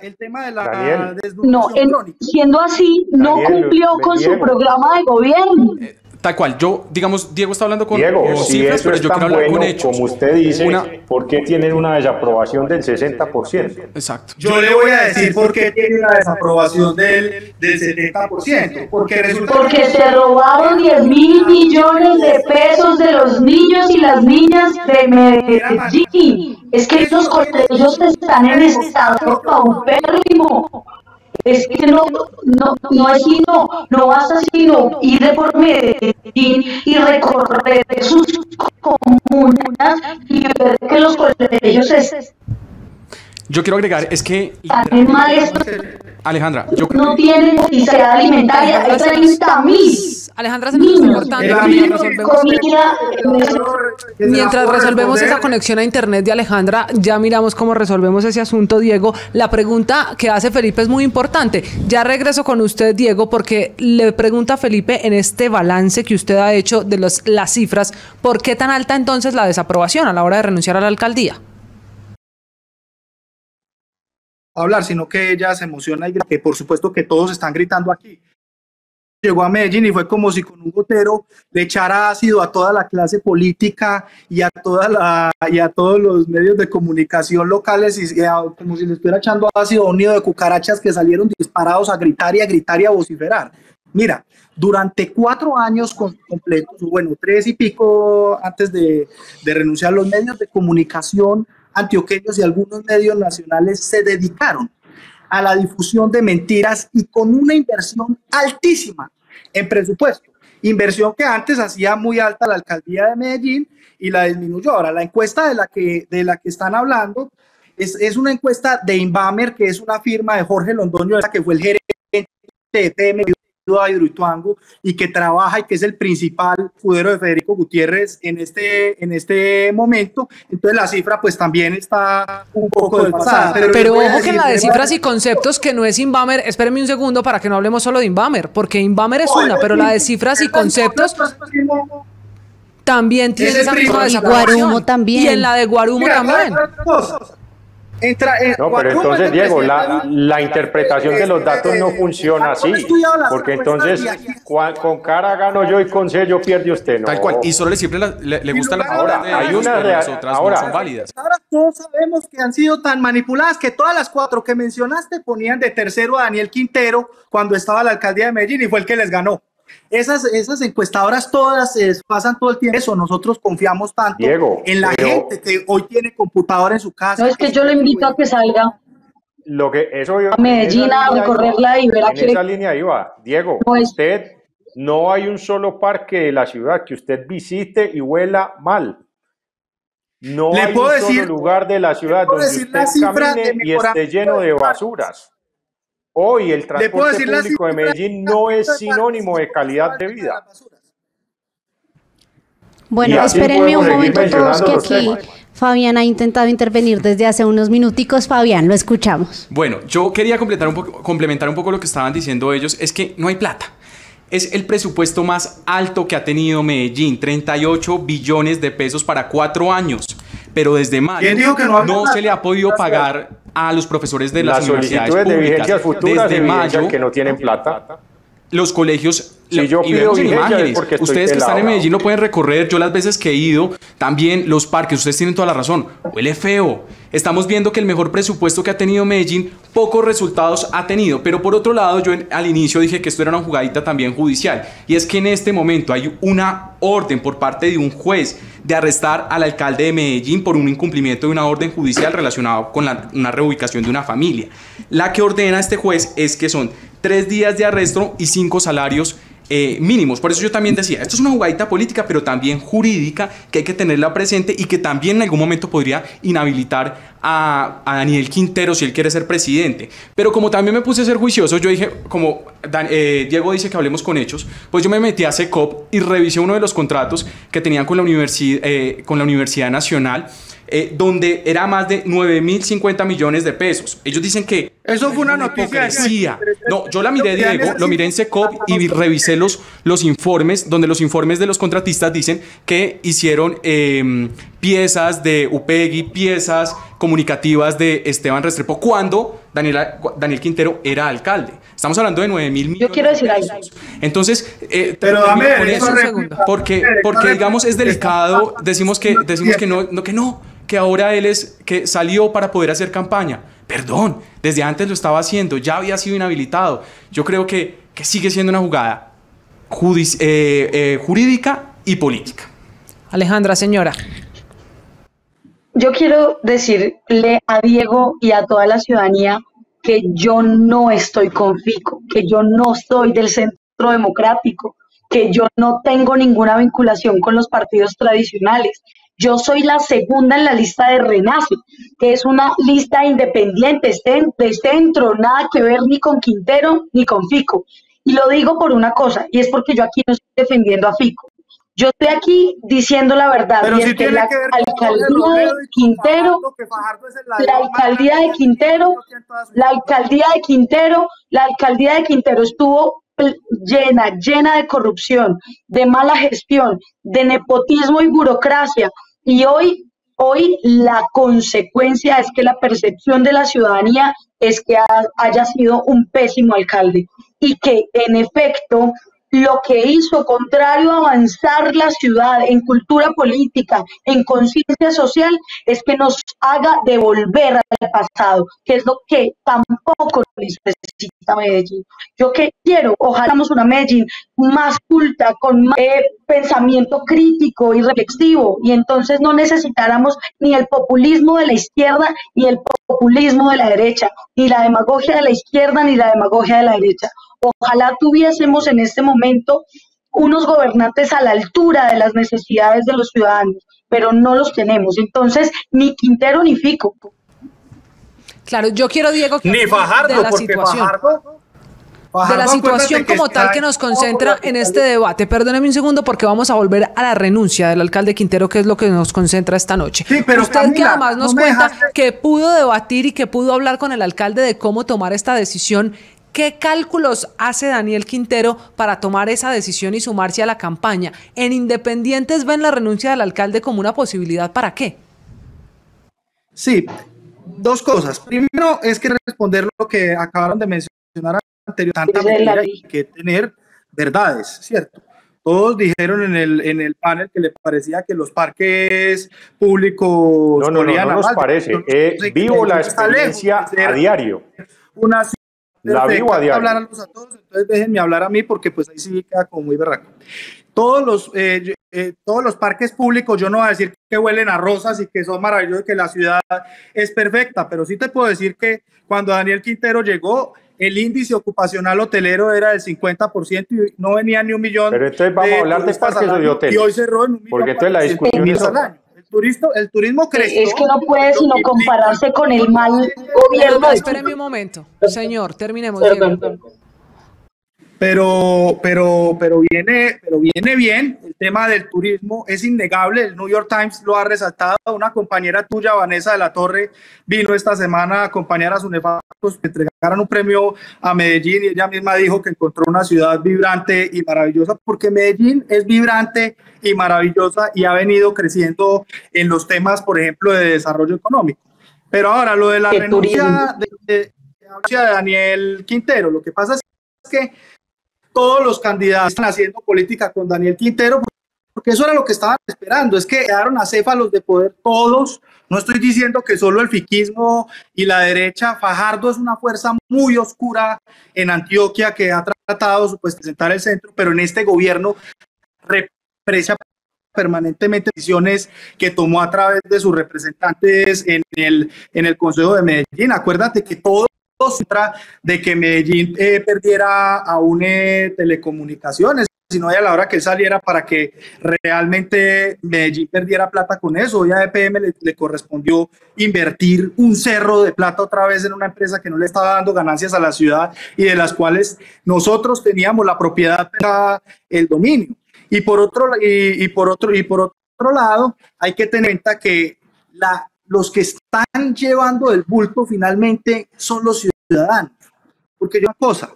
el tema de la desnutrición crónica. Siendo así, no cumplió con su programa de gobierno. Tal cual, digamos, Diego está hablando con si cifras, eso pero es yo tan quiero hablar bueno, con hechos. como usted dice, ¿por qué tienen una desaprobación del 60%? Exacto. Yo le voy a decir por qué tiene una desaprobación del 70%. Porque se robaron 10.000 millones de pesos de los niños y las niñas de Medellín. Es que estos colegios están en estado paupérrimo. Es que no basta sino ir por Medellín y recorrer sus comunas y ver que los colegios Yo quiero agregar, es que están mal Alejandra, no tienen necesidad alimentaria, hay 30.000. Alejandra, se nos está cortando. Mientras resolvemos esa conexión a internet de Alejandra, ya miramos cómo resolvemos ese asunto, Diego. La pregunta que hace Felipe es muy importante. Ya regreso con usted, Diego, porque le pregunta a Felipe en este balance que usted ha hecho de las cifras, ¿por qué tan alta entonces la desaprobación a la hora de renunciar a la alcaldía? Hablar, sino que ella se emociona y que por supuesto que todos están gritando aquí. Llegó a Medellín y fue como si con un gotero le echara ácido a toda la clase política y a todos los medios de comunicación locales, y como si le estuviera echando ácido a un nido de cucarachas que salieron disparados a gritar y a vociferar. Mira, durante 4 años completos, bueno, 3 y pico antes de renunciar, los medios de comunicación antioqueños y algunos medios nacionales se dedicaron a la difusión de mentiras y con una inversión altísima en presupuesto. Inversión que antes hacía muy alta la alcaldía de Medellín y la disminuyó. Ahora, la encuesta de la que están hablando es una encuesta de Inbamer, que es una firma de Jorge Londoño, que fue el gerente de EPM a Hidroituango y que trabaja y que es el principal escudero de Federico Gutiérrez en este momento. Entonces la cifra pues también está un poco desfasada. Pero ojo que en la de cifras y conceptos, que no es Inbamer, espérenme un segundo para que no hablemos solo de Inbamer, porque Inbamer es una, pero la de cifras y conceptos también tiene esa misma desaprobación. Guarumo también. Y en la de Guarumo también. No, pero entonces, Diego, la interpretación de los datos no funciona así, porque entonces con cara gano yo y con sello pierde usted. No. Tal cual, y solo siempre le gustan las palabras de ellos, pero las otras no son válidas. Ahora todos sabemos que han sido tan manipuladas que todas las 4 que mencionaste ponían de tercero a Daniel Quintero cuando estaba la alcaldía de Medellín y fue el que les ganó. Esas encuestadoras todas pasan todo el tiempo. Eso, nosotros confiamos tanto, Diego, en la gente que hoy tiene computadora en su casa. No, es que yo le invito a que salga a Medellín a recorrerla y ver a esa línea iba. Diego, usted no hay un solo parque de la ciudad que usted visite y huela mal. No hay un solo lugar de la ciudad donde usted camine y esté lleno de basuras. Hoy el transporte público de Medellín no es sinónimo de calidad de vida. Bueno, espérenme un momento todos, que aquí Fabián ha intentado intervenir desde hace unos minuticos. Fabián, lo escuchamos. Bueno, yo quería complementar un poco lo que estaban diciendo ellos. Es que no hay plata. Es el presupuesto más alto que ha tenido Medellín, 38 billones de pesos para 4 años. Pero desde mayo no se le ha podido pagar a los profesores de las Las universidades solicitudes de públicas. vigencias futuras Desde evidencian mayo, que no tienen plata. los colegios, Si yo y pido vemos en vigencia es imágenes, porque estoy ustedes que están en pelado. Medellín lo pueden recorrer, yo las veces que he ido, también los parques, ustedes tienen toda la razón, huele feo. Estamos viendo que el mejor presupuesto que ha tenido Medellín, pocos resultados ha tenido, pero por otro lado yo al inicio dije que esto era una jugadita también judicial, y es que en este momento hay una orden por parte de un juez de arrestar al alcalde de Medellín por un incumplimiento de una orden judicial relacionado con una reubicación de una familia. La que ordena este juez es que son 3 días de arresto y 5 salarios mínimos. Por eso yo también decía, esto es una jugadita política, pero también jurídica, que hay que tenerla presente y que también en algún momento podría inhabilitar a Daniel Quintero si él quiere ser presidente. Pero como también me puse a ser juicioso, yo dije, como Diego dice que hablemos con hechos, pues yo me metí a SECOP y revisé uno de los contratos que tenían con la Universidad Nacional, donde era más de 9.050 millones de pesos. Ellos dicen que Eso fue una noticia. no, yo la miré, Diego, lo miré en SECOP y revisé los informes, donde los informes de los contratistas dicen que hicieron piezas de Upegui, piezas comunicativas de Esteban Restrepo, cuando Daniel Quintero era alcalde. Estamos hablando de 9.000 millones. Yo quiero decir algo. Entonces, Pero dame con eso, porque digamos es delicado, decimos que no, que ahora él que salió para poder hacer campaña. Perdón, desde antes lo estaba haciendo, ya había sido inhabilitado. Yo creo que sigue siendo una jugada jurídica y política. Alejandra, señora. Yo quiero decirle a Diego y a toda la ciudadanía que yo no estoy con Fico, que yo no soy del Centro Democrático, que yo no tengo ninguna vinculación con los partidos tradicionales. Yo soy la segunda en la lista de Renace, que es una lista independiente, de centro, nada que ver ni con Quintero ni con Fico. Y lo digo por una cosa, y es porque yo aquí no estoy defendiendo a Fico. Yo estoy aquí diciendo la verdad, Pero y es si que tiene la que ver con alcaldía de Quintero, la alcaldía de Quintero estuvo llena de corrupción, de mala gestión, de nepotismo y burocracia, y hoy la consecuencia es que la percepción de la ciudadanía es que haya sido un pésimo alcalde, y que en efecto lo que hizo, contrario a avanzar la ciudad en cultura política, en conciencia social, es que nos haga devolver al pasado, que es lo que tampoco necesita Medellín. Yo que quiero, ojalá tengamos una Medellín más culta, con más pensamiento crítico y reflexivo, y entonces no necesitáramos ni el populismo de la izquierda ni el populismo de la derecha, ni la demagogia de la izquierda ni la demagogia de la derecha. Ojalá tuviésemos en este momento unos gobernantes a la altura de las necesidades de los ciudadanos, pero no los tenemos. Entonces, ni Quintero ni Fico. Claro, yo quiero, Diego, que Ni Fajardo, de la porque situación. Fajardo, De la situación como tal que nos concentra en este debate. Perdóneme un segundo porque vamos a volver a la renuncia del alcalde Quintero, que es lo que nos concentra esta noche. Sí, pero usted, Camila, que además nos no me cuenta dejaste... que pudo debatir y que pudo hablar con el alcalde de cómo tomar esta decisión, ¿qué cálculos hace Daniel Quintero para tomar esa decisión y sumarse a la campaña? ¿En Independientes ven la renuncia del alcalde como una posibilidad para qué? Sí, dos cosas. Primero es que responder lo que acabaron de mencionar anteriormente, tanta mentira, hay que tener verdades, ¿cierto? Todos dijeron en el panel que le parecía que los parques públicos... No nos parece. Vivo la experiencia a diario. La vivo a diario. Hablarlos a todos, entonces déjenme hablar a mí porque pues ahí sí queda como muy berraco. Todos los parques públicos, yo no voy a decir que huelen a rosas y que son maravillosos, que la ciudad es perfecta, pero sí te puedo decir que cuando Daniel Quintero llegó, el índice ocupacional hotelero era del 50% y no venía ni 1 millón. Pero entonces vamos a hablar de parques o de hoteles. Y hoy cerró en 1 millón. Porque entonces la discusión es otra. El turismo creció. Es que no puede sino compararse con el mal gobierno. Espéreme un momento, señor, terminemos. Pero viene bien el tema del turismo, es innegable, el New York Times lo ha resaltado. Una compañera tuya, Vanessa de la Torre, vino esta semana a acompañar a sus nefastos que entregaron un premio a Medellín y ella misma dijo que encontró una ciudad vibrante y maravillosa, porque Medellín es vibrante y maravillosa y ha venido creciendo en los temas, por ejemplo, de desarrollo económico. Pero ahora, lo de la Qué turismo. renuncia de Daniel Quintero, lo que pasa es que todos los candidatos están haciendo política con Daniel Quintero, porque eso era lo que estaban esperando, es que quedaron acéfalos de poder todos. No estoy diciendo que solo el fiquismo y la derecha. Fajardo es una fuerza muy oscura en Antioquia que ha tratado pues, de presentar el centro, pero en este gobierno reprecia permanentemente decisiones que tomó a través de sus representantes en el Consejo de Medellín. Acuérdate que todo contra de que Medellín perdiera a UNE Telecomunicaciones, sino a la hora que él saliera para que realmente Medellín perdiera plata con eso. Hoy a EPM le correspondió invertir un cerro de plata otra vez en una empresa que no le estaba dando ganancias a la ciudad y de las cuales nosotros teníamos la propiedad, el dominio. Y por otro lado, hay que tener en cuenta que los que están llevando el bulto finalmente son los ciudadanos. Porque yo una cosa,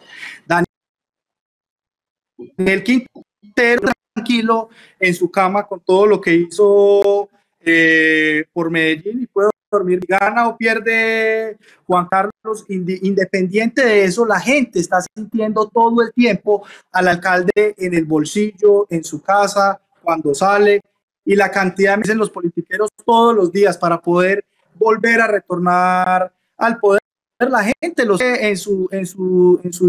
Daniel Quintero tranquilo en su cama con todo lo que hizo por Medellín y puede dormir, gana o pierde Juan Carlos, independiente de eso, la gente está sintiendo todo el tiempo al alcalde en el bolsillo, en su casa, cuando sale, y la cantidad de los politiqueros todos los días para poder volver a retornar al poder. La gente lo sé en su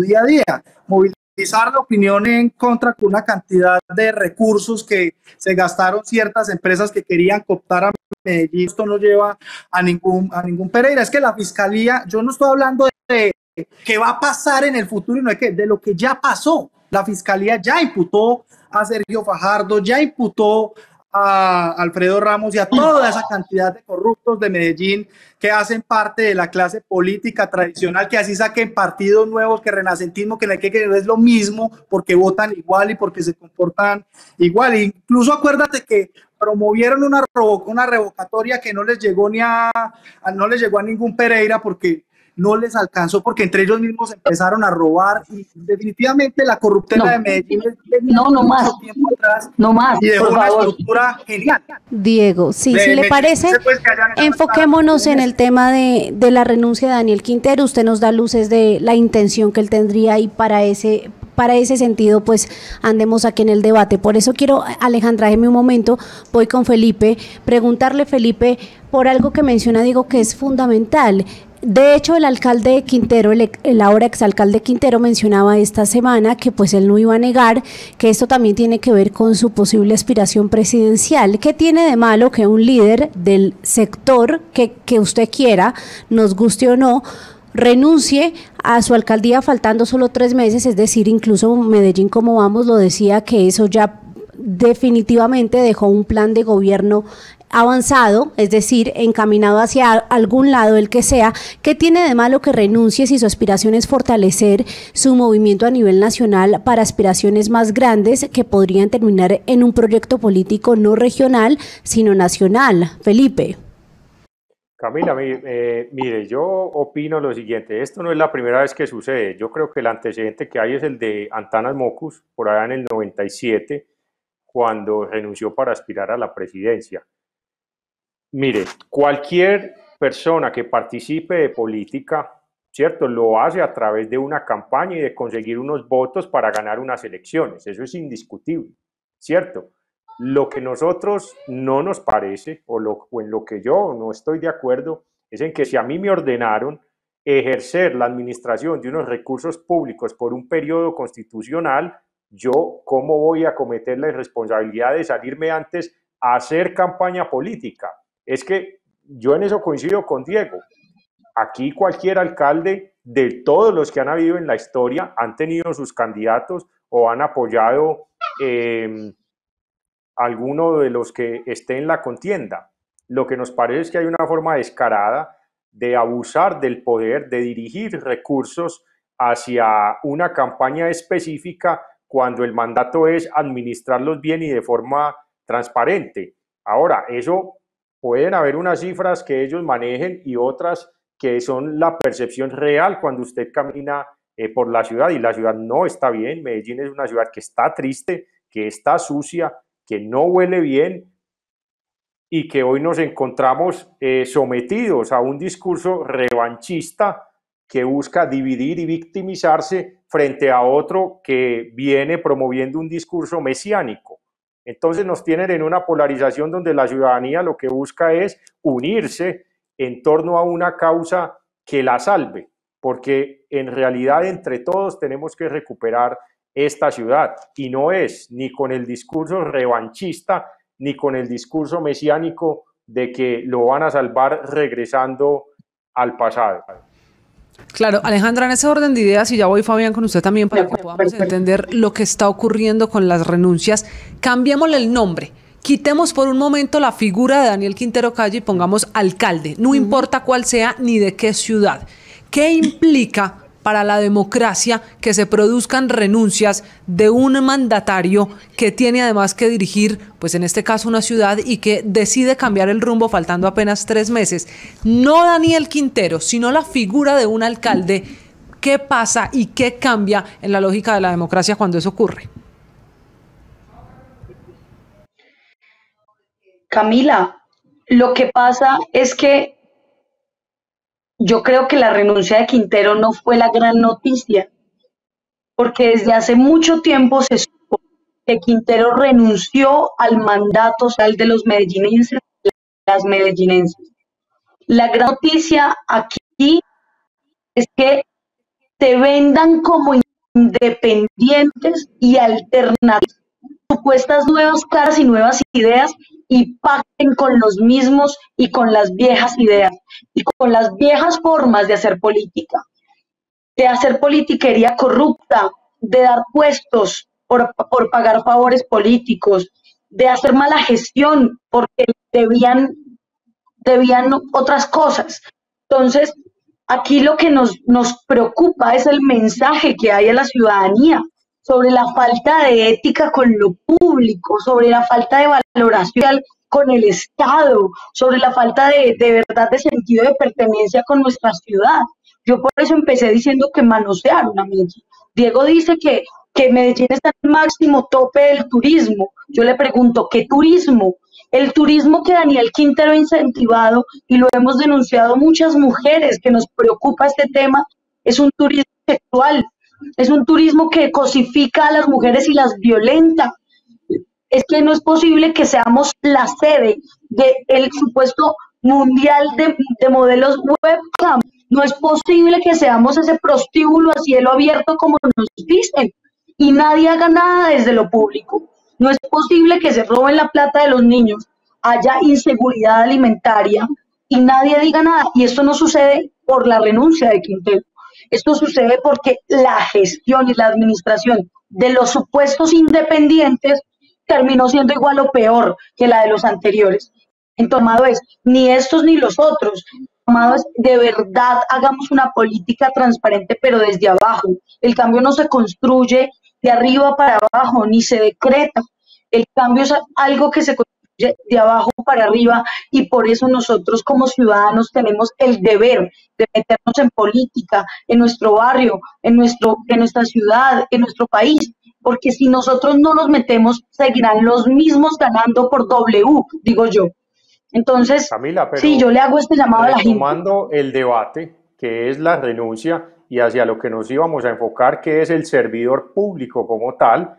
día a día, movilizar la opinión en contra con una cantidad de recursos que se gastaron ciertas empresas que querían cooptar a Medellín. Esto no lleva a ningún Pereira. Es que la fiscalía, yo no estoy hablando de qué va a pasar en el futuro, sino de lo que ya pasó. La fiscalía ya imputó a Sergio Fajardo, ya imputó a Alfredo Ramos y a toda esa cantidad de corruptos de Medellín que hacen parte de la clase política tradicional, que así saquen partidos nuevos, que renacentismo, que es lo mismo, porque votan igual y porque se comportan igual. Incluso acuérdate que promovieron una revocatoria que no les llegó no les llegó a ningún Pereira porque no les alcanzó, porque entre ellos mismos empezaron a robar y definitivamente la corruptela de Medellín no más tiempo atrás no más, y dejó por una favor. estructura genial. Diego, sí, si le parece, enfoquémonos en el tema de la renuncia de Daniel Quintero. Usted nos da luces de la intención que él tendría y para ese sentido, pues andemos aquí en el debate. Por eso quiero, Alejandra, déjeme un momento, voy con Felipe, preguntarle, Felipe, por algo que menciona, digo, que es fundamental. De hecho, el alcalde Quintero, el ahora exalcalde Quintero, mencionaba esta semana que pues él no iba a negar que esto también tiene que ver con su posible aspiración presidencial. ¿Qué tiene de malo que un líder del sector que usted quiera, nos guste o no, renuncie a su alcaldía faltando solo 3 meses? Es decir, incluso Medellín, como vamos, lo decía, que eso ya definitivamente dejó un plan de gobierno avanzado, es decir, encaminado hacia algún lado, el que sea. ¿Qué tiene de malo que renuncie si su aspiración es fortalecer su movimiento a nivel nacional para aspiraciones más grandes que podrían terminar en un proyecto político no regional, sino nacional? Felipe. Camila, mire, yo opino lo siguiente, esto no es la primera vez que sucede, yo creo que el antecedente que hay es el de Antanas Mocus, por allá en el 97, cuando renunció para aspirar a la presidencia. Mire, cualquier persona que participe de política, ¿cierto?, lo hace a través de una campaña y de conseguir unos votos para ganar unas elecciones, eso es indiscutible, ¿cierto? Lo que nosotros no nos parece, o en lo que yo no estoy de acuerdo, es en que si a mí me ordenaron ejercer la administración de unos recursos públicos por un periodo constitucional, yo, ¿cómo voy a cometer la irresponsabilidad de salirme antes a hacer campaña política? Es que yo en eso coincido con Diego. Aquí cualquier alcalde, de todos los que han habido en la historia, han tenido sus candidatos o han apoyado alguno de los que esté en la contienda. Lo que nos parece es que hay una forma descarada de abusar del poder, de dirigir recursos hacia una campaña específica cuando el mandato es administrarlos bien y de forma transparente. Ahora, eso pueden haber unas cifras que ellos manejen y otras que son la percepción real cuando usted camina por la ciudad, y la ciudad no está bien. Medellín es una ciudad que está triste, que está sucia, que no huele bien, y que hoy nos encontramos sometidos a un discurso revanchista que busca dividir y victimizarse frente a otro que viene promoviendo un discurso mesiánico. Entonces nos tienen en una polarización donde la ciudadanía lo que busca es unirse en torno a una causa que la salve, porque en realidad entre todos tenemos que recuperar esta ciudad, y no es ni con el discurso revanchista ni con el discurso mesiánico de que lo van a salvar regresando al pasado. Claro, Alejandra, en ese orden de ideas, y ya voy, Fabián, con usted también para que podamos entender lo que está ocurriendo con las renuncias, cambiémosle el nombre. Quitemos por un momento la figura de Daniel Quintero Calle y pongamos alcalde, no importa cuál sea ni de qué ciudad. ¿Qué implica para la democracia que se produzcan renuncias de un mandatario que tiene además que dirigir, pues en este caso una ciudad, y que decide cambiar el rumbo faltando apenas 3 meses? No Daniel Quintero, sino la figura de un alcalde. ¿Qué pasa y qué cambia en la lógica de la democracia cuando eso ocurre? Camila, lo que pasa es que yo creo que la renuncia de Quintero no fue la gran noticia, porque desde hace mucho tiempo se supo que Quintero renunció al mandato social de los medellinenses y las medellinenses. La gran noticia aquí es que se vendan como independientes y alternativas, supuestas nuevas caras y nuevas ideas, y pacten con los mismos y con las viejas ideas y con las viejas formas de hacer politiquería corrupta, de dar puestos por pagar favores políticos, de hacer mala gestión porque debían otras cosas. Entonces, aquí lo que nos preocupa es el mensaje que hay a la ciudadanía sobre la falta de ética con lo público, sobre la falta de valoración con el Estado, sobre la falta de verdad de sentido de pertenencia con nuestra ciudad. Yo por eso empecé diciendo que manosearon a Medellín. Diego dice que Medellín está en el máximo tope del turismo. Yo le pregunto, ¿qué turismo? El turismo que Daniel Quintero ha incentivado, y lo hemos denunciado muchas mujeres que nos preocupa este tema, es un turismo sexual, es un turismo que cosifica a las mujeres y las violenta. Es que no es posible que seamos la sede del supuesto mundial de modelos webcam. No es posible que seamos ese prostíbulo a cielo abierto como nos dicen y nadie haga nada desde lo público. No es posible que se roben la plata de los niños, haya inseguridad alimentaria y nadie diga nada. Y esto no sucede por la renuncia de Quintero. Esto sucede porque la gestión y la administración de los supuestos independientes terminó siendo igual o peor que la de los anteriores. Entonces, Amado, es ni estos ni los otros. Amado, es de verdad hagamos una política transparente, pero desde abajo. El cambio no se construye de arriba para abajo, ni se decreta. El cambio es algo que se construye de abajo para arriba, y por eso nosotros como ciudadanos tenemos el deber de meternos en política, en nuestro barrio, en nuestra ciudad, en nuestro país, porque si nosotros no nos metemos, seguirán los mismos ganando por W, digo yo. Entonces, Camila, sí, yo le hago este llamado a la gente. Tomando el debate, que es la renuncia, y hacia lo que nos íbamos a enfocar, que es el servidor público como tal,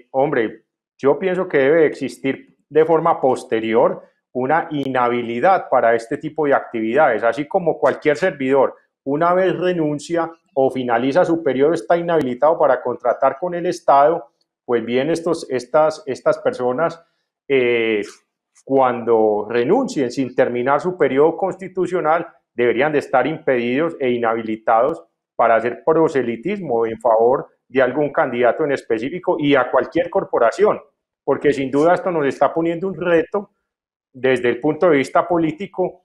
hombre, yo pienso que debe existir de forma posterior una inhabilidad para este tipo de actividades, así como cualquier servidor, una vez renuncia o finaliza su periodo, está inhabilitado para contratar con el Estado. Pues bien, estas personas, cuando renuncien sin terminar su periodo constitucional, deberían de estar impedidos e inhabilitados para hacer proselitismo en favor de algún candidato en específico y a cualquier corporación, porque sin duda esto nos está poniendo un reto desde el punto de vista político,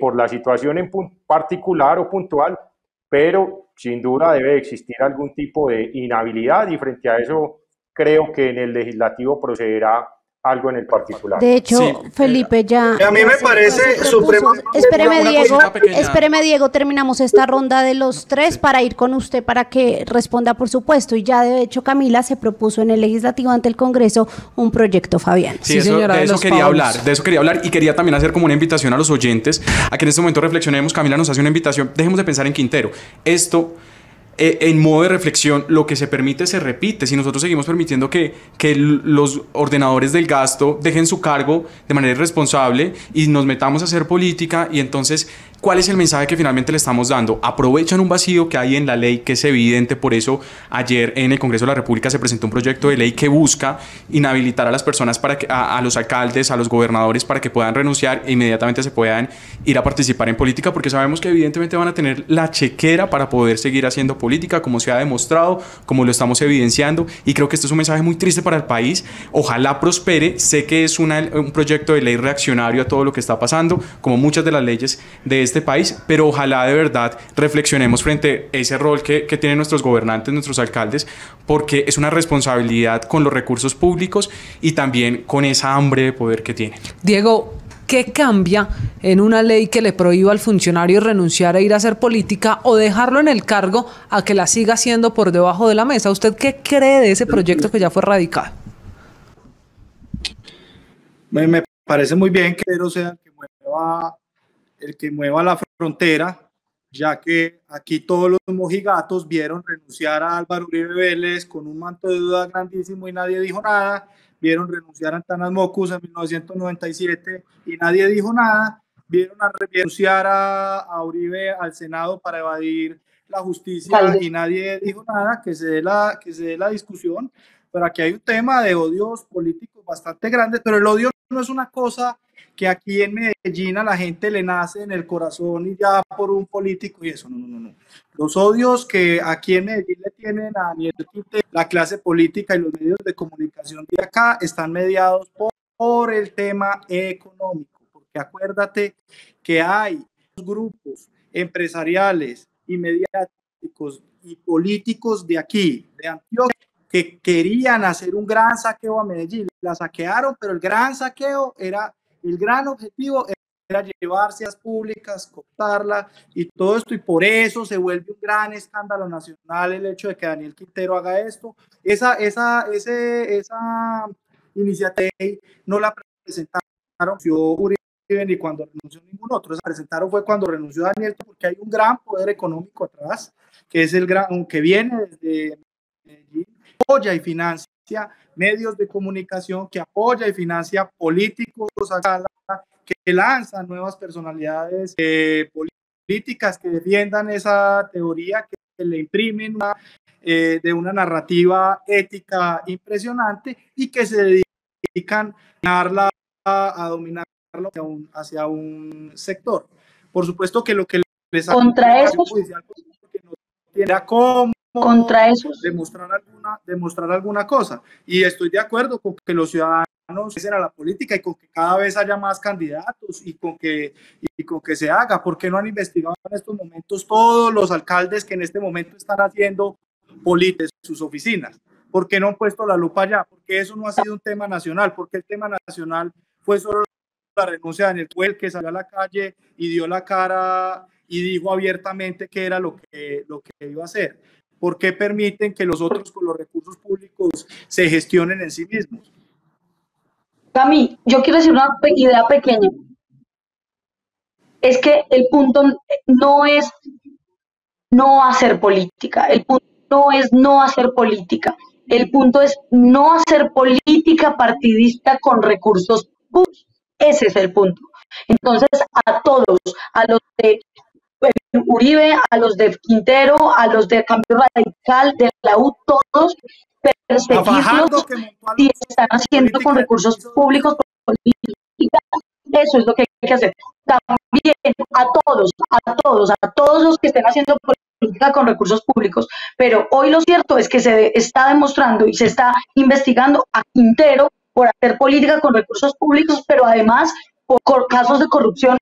por la situación en particular o puntual, pero sin duda debe existir algún tipo de inhabilidad, y frente a eso creo que en el legislativo procederá algo en el particular. De hecho, Sí, Felipe ya... a mí me parece supremamente... Espéreme, Diego, terminamos esta ronda de los tres para ir con usted para que responda, por supuesto. Y ya, de hecho, Camila se propuso en el Legislativo ante el Congreso un proyecto, Fabián. Sí, Sí, eso, señora, de de eso los quería Paulos. hablar, de eso quería hablar y quería también hacer como una invitación a los oyentes a que en este momento reflexionemos. Camila nos hace una invitación, dejemos de pensar en Quintero. Esto, en modo de reflexión, lo que se permite se repite. Si nosotros seguimos permitiendo que los ordenadores del gasto dejen su cargo de manera irresponsable y nos metamos a hacer política, y entonces, ¿cuál es el mensaje que finalmente le estamos dando? Aprovechan un vacío que hay en la ley, que es evidente. Por eso ayer en el Congreso de la República se presentó un proyecto de ley que busca inhabilitar a las personas, para que, a los alcaldes, a los gobernadores, para que puedan renunciar e inmediatamente se puedan ir a participar en política, porque sabemos que evidentemente van a tener la chequera para poder seguir haciendo política, como se ha demostrado, como lo estamos evidenciando, y creo que esto es un mensaje muy triste para el país. Ojalá prospere. Sé que es un proyecto de ley reaccionario a todo lo que está pasando, como muchas de las leyes de este país, pero ojalá de verdad reflexionemos frente a ese rol que tienen nuestros gobernantes, nuestros alcaldes, porque es una responsabilidad con los recursos públicos y también con esa hambre de poder que tienen. Diego, ¿qué cambia en una ley que le prohíba al funcionario renunciar e ir a hacer política o dejarlo en el cargo a que la siga haciendo por debajo de la mesa? ¿Usted qué cree de ese proyecto que ya fue radicado? Me parece muy bien que Quintero sea el que mueva la frontera, ya que aquí todos los mojigatos vieron renunciar a Álvaro Uribe Vélez con un manto de duda grandísimo y nadie dijo nada, vieron renunciar a Antanas Mockus en 1997 y nadie dijo nada, vieron renunciar a Uribe al Senado para evadir la justicia y nadie dijo nada, que se dé la discusión, pero aquí hay un tema de odios políticos bastante grande, pero el odio no es una cosa que aquí en Medellín a la gente le nace en el corazón y ya por un político y eso, no. Los odios que aquí en Medellín le tienen a Daniel Quintero, la clase política y los medios de comunicación de acá están mediados por el tema económico, porque acuérdate que hay grupos empresariales y mediáticos y políticos de aquí, de Antioquia, que querían hacer un gran saqueo a Medellín, la saquearon, pero el gran objetivo era llevarse a las públicas, cooptarla y todo esto, y por eso se vuelve un gran escándalo nacional el hecho de que Daniel Quintero haga esto. Esa iniciativa no la presentaron Uribe ni cuando renunció ningún otro, esa presentaron fue cuando renunció Daniel, porque hay un gran poder económico atrás, que es que viene desde Medellín, apoya y financia medios de comunicación, que apoya y financia políticos que lanzan nuevas personalidades políticas que defiendan esa teoría, que le imprimen de una narrativa ética impresionante y que se dedican a dominarla hacia un sector. Por supuesto que lo que les contra eso era cómo contra eso demostrar alguna cosa, y estoy de acuerdo con que los ciudadanos empiecen a la política y con que cada vez haya más candidatos y con que se haga. ¿Por qué no han investigado en estos momentos todos los alcaldes que en este momento están haciendo política en sus oficinas? ¿Por qué no han puesto la lupa allá? Porque eso no ha sido un tema nacional, porque el tema nacional fue solo la renuncia de Daniel Quintero, que salió a la calle y dio la cara y dijo abiertamente que era lo que iba a hacer. ¿Por qué permiten que los otros con los recursos públicos se gestionen en sí mismos? Cami, yo quiero decir una idea pequeña. Es que el punto no es no hacer política, el punto no es no hacer política, el punto es no hacer política partidista con recursos públicos. Ese es el punto. Entonces, a todos, a los de Uribe, a los de Quintero, a los de Cambio Radical, de la U, todos perseguirlos y están haciendo con recursos públicos política. Eso es lo que hay que hacer. También a todos los que estén haciendo política con recursos públicos. Pero hoy lo cierto es que se está demostrando y se está investigando a Quintero por hacer política con recursos públicos, pero además por casos de corrupción,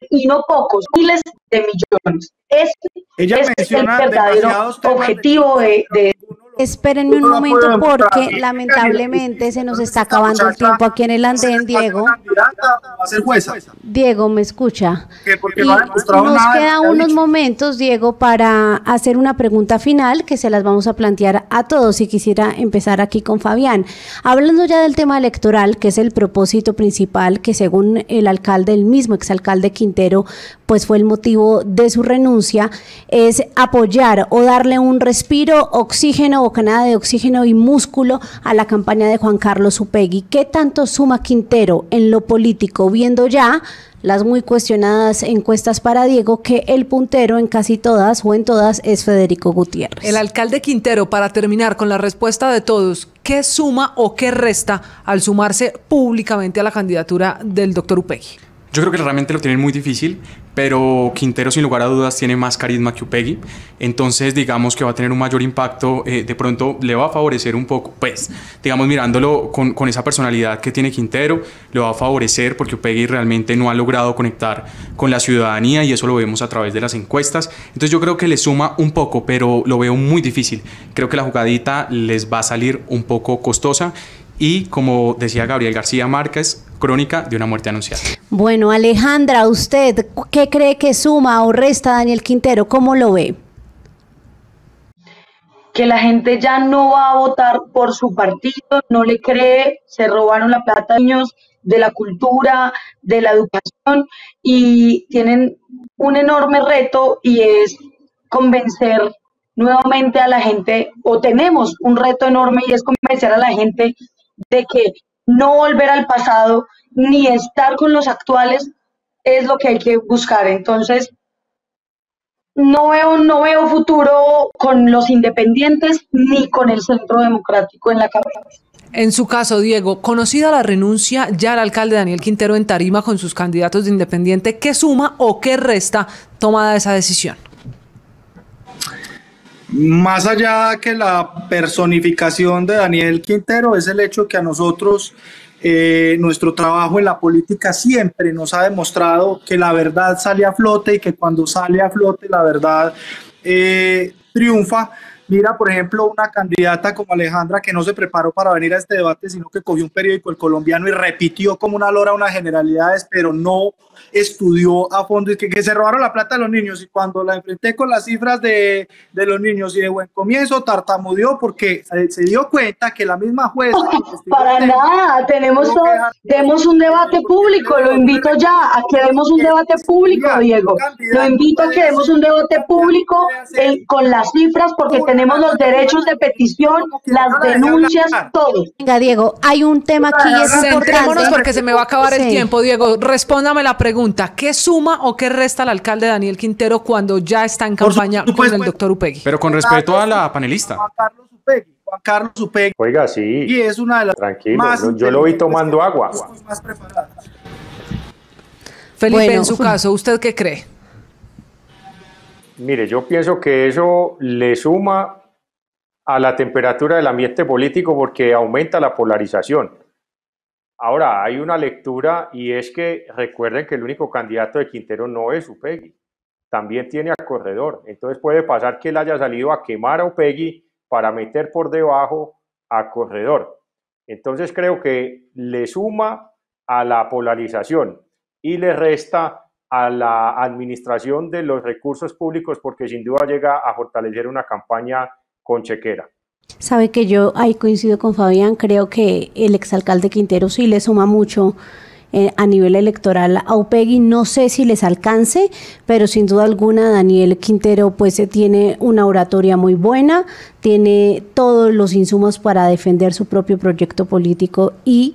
y no pocos, miles de millones. Ella es el verdadero objetivo de Espérenme un momento porque lamentablemente se nos está acabando el tiempo aquí en el andén, Diego. Va a ser jueza. Diego, ¿me escucha? Porque Y no ha demostrado nos nada de lo quedan que ha unos dicho. momentos, Diego, para hacer una pregunta final que se las vamos a plantear a todos y quisiera empezar aquí con Fabián. Hablando ya del tema electoral, que es el propósito principal, que según el alcalde, el mismo exalcalde Quintero, pues fue el motivo de su renuncia, es apoyar o darle un respiro, oxígeno, bocanada de oxígeno y músculo a la campaña de Juan Carlos Upegui. ¿Qué tanto suma Quintero en lo político, viendo ya las muy cuestionadas encuestas para Diego, que el puntero en casi todas o en todas es Federico Gutiérrez? El alcalde Quintero, para terminar con la respuesta de todos, ¿qué suma o qué resta al sumarse públicamente a la candidatura del doctor Upegui? Yo creo que realmente lo tienen muy difícil, pero Quintero sin lugar a dudas tiene más carisma que Upegui, entonces digamos que va a tener un mayor impacto, de pronto le va a favorecer un poco, pues digamos mirándolo con esa personalidad que tiene Quintero, le va a favorecer porque Upegui realmente no ha logrado conectar con la ciudadanía y eso lo vemos a través de las encuestas, entonces yo creo que le suma un poco, pero lo veo muy difícil, creo que la jugadita les va a salir un poco costosa. Y como decía Gabriel García Márquez, crónica de una muerte anunciada. Bueno, Alejandra, ¿usted qué cree que suma o resta Daniel Quintero? ¿Cómo lo ve? Que la gente ya no va a votar por su partido, no le cree, se robaron la plata de niños, de la cultura, de la educación y tienen un enorme reto y es convencer nuevamente a la gente, o tenemos un reto enorme y es convencer a la gente de que no volver al pasado ni estar con los actuales es lo que hay que buscar. Entonces, no veo futuro con los independientes ni con el centro democrático en la cabeza. En su caso, Diego, conocida la renuncia ya el alcalde Daniel Quintero en tarima con sus candidatos de independiente, ¿qué suma o qué resta tomada esa decisión? Más allá que la personificación de Daniel Quintero, es el hecho que a nosotros nuestro trabajo en la política siempre nos ha demostrado que la verdad sale a flote y que cuando sale a flote la verdad triunfa. Mira, por ejemplo, una candidata como Alejandra que no se preparó para venir a este debate, sino que cogió un periódico El Colombiano y repitió como una lora unas generalidades, pero no estudió a fondo y que se robaron la plata de los niños. Y cuando la enfrenté con las cifras de los niños y de buen comienzo, tartamudeó porque se dio cuenta que la misma jueza... Para nada, demos un debate público, lo invito ya a que demos un debate público, Diego. Lo invito a que demos un debate público con las cifras porque tenemos los derechos de petición, las denuncias, todo. Venga, Diego, hay un tema aquí y es Centrémonos importante. porque se me va a acabar el Sí. tiempo, Diego. Respóndame la pregunta. ¿Qué suma o qué resta al alcalde Daniel Quintero cuando ya está en campaña con el doctor Upegui? Pero con respeto a la panelista. Juan Carlos Upegui. Oiga, sí, Y es una de las tranquilo, más yo lo vi tomando agua. más preparadas. Felipe, Bueno. en su caso, ¿usted qué cree? Mire, yo pienso que eso le suma a la temperatura del ambiente político porque aumenta la polarización. Ahora, hay una lectura y es que recuerden que el único candidato de Quintero no es Upegui, también tiene a Corredor. Entonces puede pasar que él haya salido a quemar a Upegui para meter por debajo a Corredor. Entonces creo que le suma a la polarización y le resta a la administración de los recursos públicos porque sin duda llega a fortalecer una campaña con chequera. Sabe que yo ahí coincido con Fabián, creo que el exalcalde Quintero sí le suma mucho a nivel electoral a Upegui, no sé si les alcance, pero sin duda alguna Daniel Quintero pues tiene una oratoria muy buena, tiene todos los insumos para defender su propio proyecto político y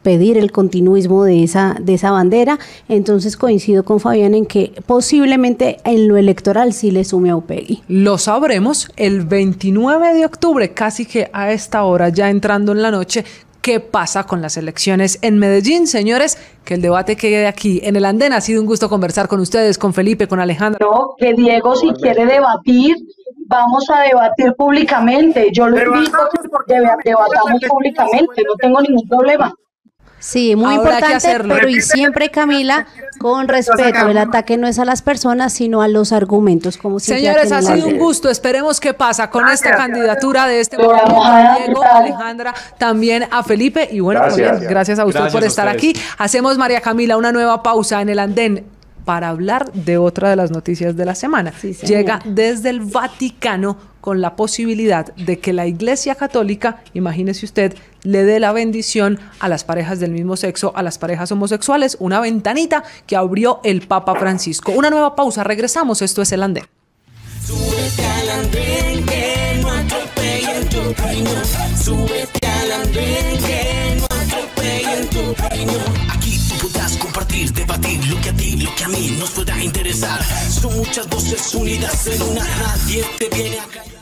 pedir el continuismo de esa bandera. Entonces coincido con Fabián en que posiblemente en lo electoral sí le sume a Upegui. Lo sabremos el 29 de octubre, casi que a esta hora, ya entrando en la noche. ¿Qué pasa con las elecciones en Medellín, señores? Que el debate quede aquí en el andén. Ha sido un gusto conversar con ustedes, con Felipe, con Alejandra. No, que Diego, si quiere debatir, vamos a debatir públicamente. Yo lo invito a que debatamos públicamente, no tengo ningún problema. Sí, muy Habrá que importante, hacerlo. pero y siempre, Camila, con respeto. El ataque no es a las personas, sino a los argumentos, como siempre. Señores, ha aquí en el sido un aire. gusto. Esperemos qué pasa con esta Gracias. candidatura de este Hola, movimiento. Mojada, A Diego, ¿qué tal? Alejandra, también a Felipe. Y bueno, Gracias. muy bien, gracias a usted Gracias por a estar ustedes. aquí. Hacemos, María Camila, una nueva pausa en el andén para hablar de otra de las noticias de la semana. Sí, señora. Llega desde el Vaticano con la posibilidad de que la Iglesia Católica, imagínese usted, le dé la bendición a las parejas del mismo sexo, a las parejas homosexuales, una ventanita que abrió el Papa Francisco. Una nueva pausa, regresamos, esto es El Andén. Súbete al andén que no atropellen tu reino. Súbete al andén que no atropellen tu reino. Aquí tú podrás compartir, debatir lo que a ti, lo que a mí nos pueda interesar. Son muchas voces unidas en una, nadie te viene a callar.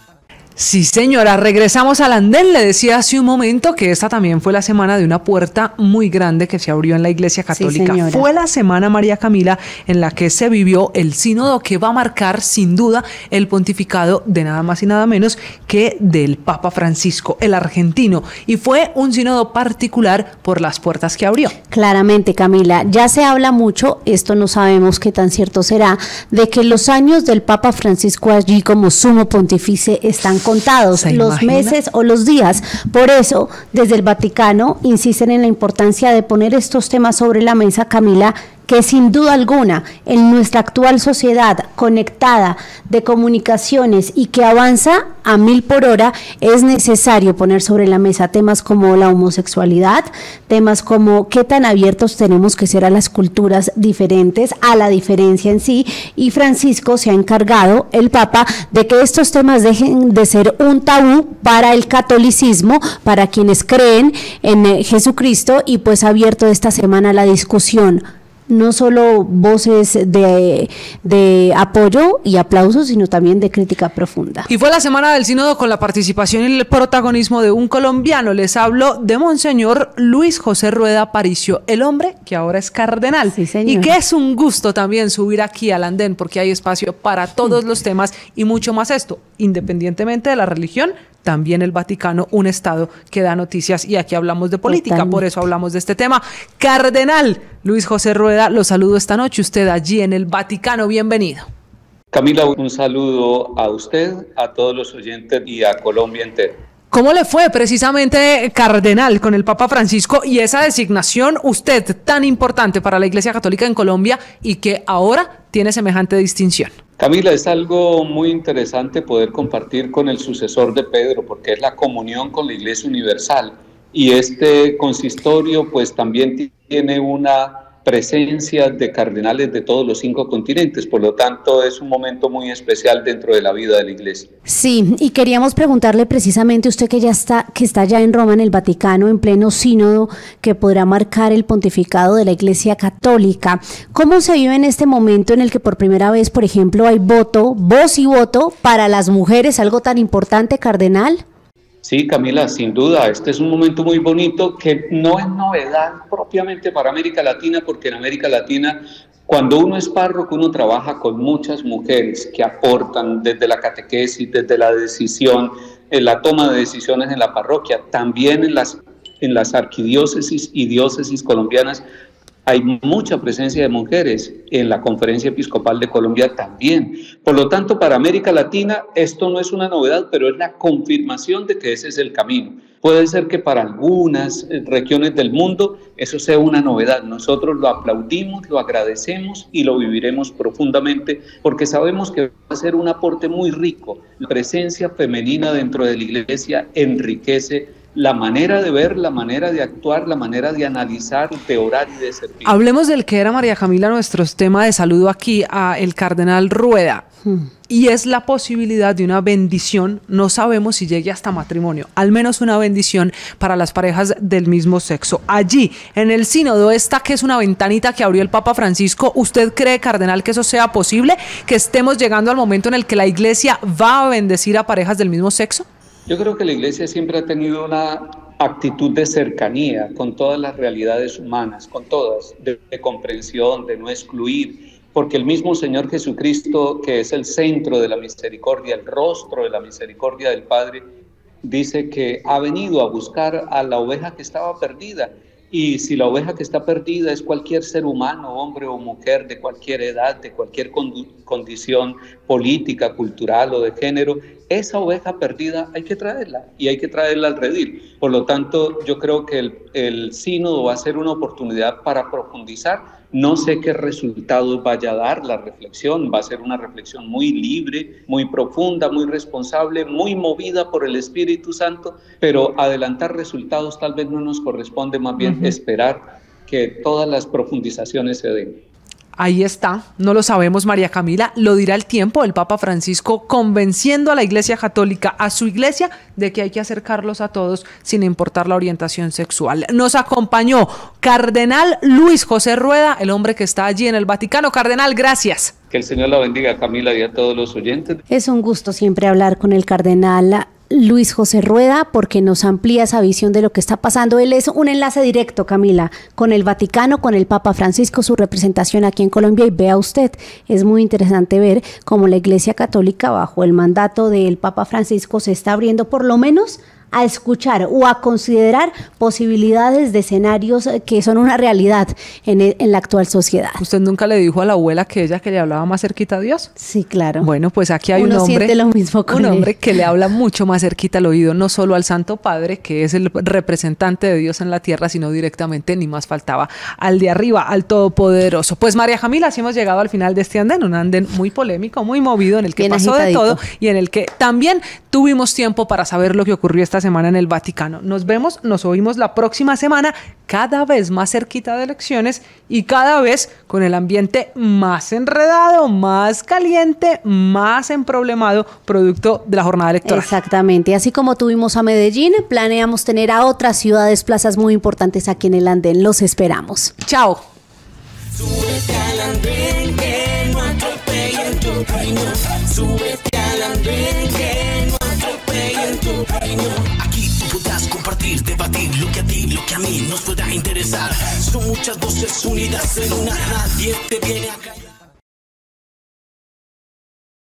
Sí, señora, regresamos al andén. Le decía hace un momento que esta también fue la semana de una puerta muy grande que se abrió en la Iglesia Católica. señora. Fue la semana, María Camila, en la que se vivió el sínodo que va a marcar, sin duda, el pontificado de nada más y nada menos que del Papa Francisco, el argentino. Y fue un sínodo particular por las puertas que abrió. Claramente, Camila, ya se habla mucho, esto no sabemos qué tan cierto será, de que los años del Papa Francisco allí como sumo pontífice están contados, ¿Se los imagina? meses o los días. Por eso, desde el Vaticano insisten en la importancia de poner estos temas sobre la mesa, Camila, que sin duda alguna en nuestra actual sociedad conectada de comunicaciones y que avanza a 1000 por hora, es necesario poner sobre la mesa temas como la homosexualidad, temas como qué tan abiertos tenemos que ser a las culturas diferentes, a la diferencia en sí, y Francisco se ha encargado, el Papa, de que estos temas dejen de ser un tabú para el catolicismo, para quienes creen en Jesucristo, y pues ha abierto esta semana la discusión. No solo voces de apoyo y aplausos, sino también de crítica profunda. Y fue la semana del sínodo con la participación y el protagonismo de un colombiano. Les hablo de Monseñor Luis José Rueda Aparicio, el hombre que ahora es cardenal. Sí, señor. Y que es un gusto también subir aquí al andén porque hay espacio para todos los temas y mucho más esto, independientemente de la religión. También el Vaticano, un estado que da noticias, y aquí hablamos de política, Totalmente. por eso hablamos de este tema. Cardenal Luis José Rueda, lo saludo esta noche, usted allí en el Vaticano, bienvenido. Camila, un saludo a usted, a todos los oyentes y a Colombia entera. ¿Cómo le fue precisamente, cardenal, con el Papa Francisco y esa designación, usted tan importante para la Iglesia Católica en Colombia y que ahora tiene semejante distinción? Camila, es algo muy interesante poder compartir con el sucesor de Pedro, porque es la comunión con la Iglesia Universal. Y este consistorio pues también tiene una presencia de cardenales de todos los 5 continentes, por lo tanto es un momento muy especial dentro de la vida de la Iglesia. Sí, y queríamos preguntarle precisamente, usted que está ya en Roma, en el Vaticano, en pleno sínodo que podrá marcar el pontificado de la Iglesia Católica, ¿cómo se vive en este momento en el que por primera vez, por ejemplo, hay voz y voto para las mujeres, algo tan importante, cardenal? Sí, Camila, sin duda, este es un momento muy bonito que no es novedad propiamente para América Latina, porque en América Latina, cuando uno es párroco, uno trabaja con muchas mujeres que aportan desde la catequesis, desde la decisión, en la toma de decisiones en la parroquia, también en las arquidiócesis y diócesis colombianas. Hay mucha presencia de mujeres en la Conferencia Episcopal de Colombia también. Por lo tanto, para América Latina esto no es una novedad, pero es la confirmación de que ese es el camino. Puede ser que para algunas regiones del mundo eso sea una novedad. Nosotros lo aplaudimos, lo agradecemos y lo viviremos profundamente porque sabemos que va a ser un aporte muy rico. La presencia femenina dentro de la Iglesia enriquece la manera de ver, la manera de actuar, la manera de analizar, de orar y de servir. Hablemos del que era, María Camila, nuestro tema de saludo aquí a el cardenal Rueda. Y es la posibilidad de una bendición, no sabemos si llegue hasta matrimonio, al menos una bendición para las parejas del mismo sexo. Allí, en el sínodo, esta que es una ventanita que abrió el Papa Francisco, ¿usted cree, cardenal, que eso sea posible? ¿Que estemos llegando al momento en el que la Iglesia va a bendecir a parejas del mismo sexo? Yo creo que la Iglesia siempre ha tenido una actitud de cercanía con todas las realidades humanas, con todas, de comprensión, de no excluir, porque el mismo Señor Jesucristo, que es el centro de la misericordia, el rostro de la misericordia del Padre, dice que ha venido a buscar a la oveja que estaba perdida Y si la oveja que está perdida es cualquier ser humano, hombre o mujer, de cualquier edad, de cualquier condición política, cultural o de género, esa oveja perdida hay que traerla y hay que traerla al redil. Por lo tanto, yo creo que el sínodo va a ser una oportunidad para profundizar. No sé qué resultados vaya a dar la reflexión, va a ser una reflexión muy libre, muy profunda, muy responsable, muy movida por el Espíritu Santo, pero adelantar resultados tal vez no nos corresponde, más bien esperar que todas las profundizaciones se den. Ahí está, no lo sabemos, María Camila, lo dirá el tiempo. El Papa Francisco convenciendo a la Iglesia Católica, a su Iglesia, de que hay que acercarlos a todos sin importar la orientación sexual. Nos acompañó Cardenal Luis José Rueda, el hombre que está allí en el Vaticano. Cardenal, gracias. Que el Señor la bendiga, Camila, y a todos los oyentes. Es un gusto siempre hablar con el Cardenal Luis José Rueda, porque nos amplía esa visión de lo que está pasando. Él es un enlace directo, Camila, con el Vaticano, con el Papa Francisco, su representación aquí en Colombia. Y vea usted, es muy interesante ver cómo la Iglesia Católica, bajo el mandato del Papa Francisco, se está abriendo por lo menos a escuchar o a considerar posibilidades de escenarios que son una realidad en la actual sociedad. ¿Usted nunca le dijo a la abuela que ella que le hablaba más cerquita a Dios? Sí, claro. Bueno, pues aquí hay un hombre que le habla mucho más cerquita al oído, no solo al Santo Padre, que es el representante de Dios en la tierra, sino directamente, ni más faltaba, al de arriba, al Todopoderoso. Pues María Camila, así hemos llegado al final de este andén, un andén muy polémico, muy movido, en el que bien pasó agitadito de todo y en el que también tuvimos tiempo para saber lo que ocurrió esta semana en el Vaticano. Nos vemos, nos oímos la próxima semana, cada vez más cerquita de elecciones y cada vez con el ambiente más enredado, más caliente, más emproblemado, producto de la jornada electoral. Exactamente. Así como tuvimos a Medellín, planeamos tener a otras ciudades, plazas muy importantes aquí en el andén. Los esperamos. Chao. Súbete al andén, que no atropellen tu reino. Súbete al andén, que no atropellen tu reino. Aquí tú podrás compartir, debatir lo que a ti, lo que a mí nos pueda interesar. Son muchas voces unidas en una, nadie te viene a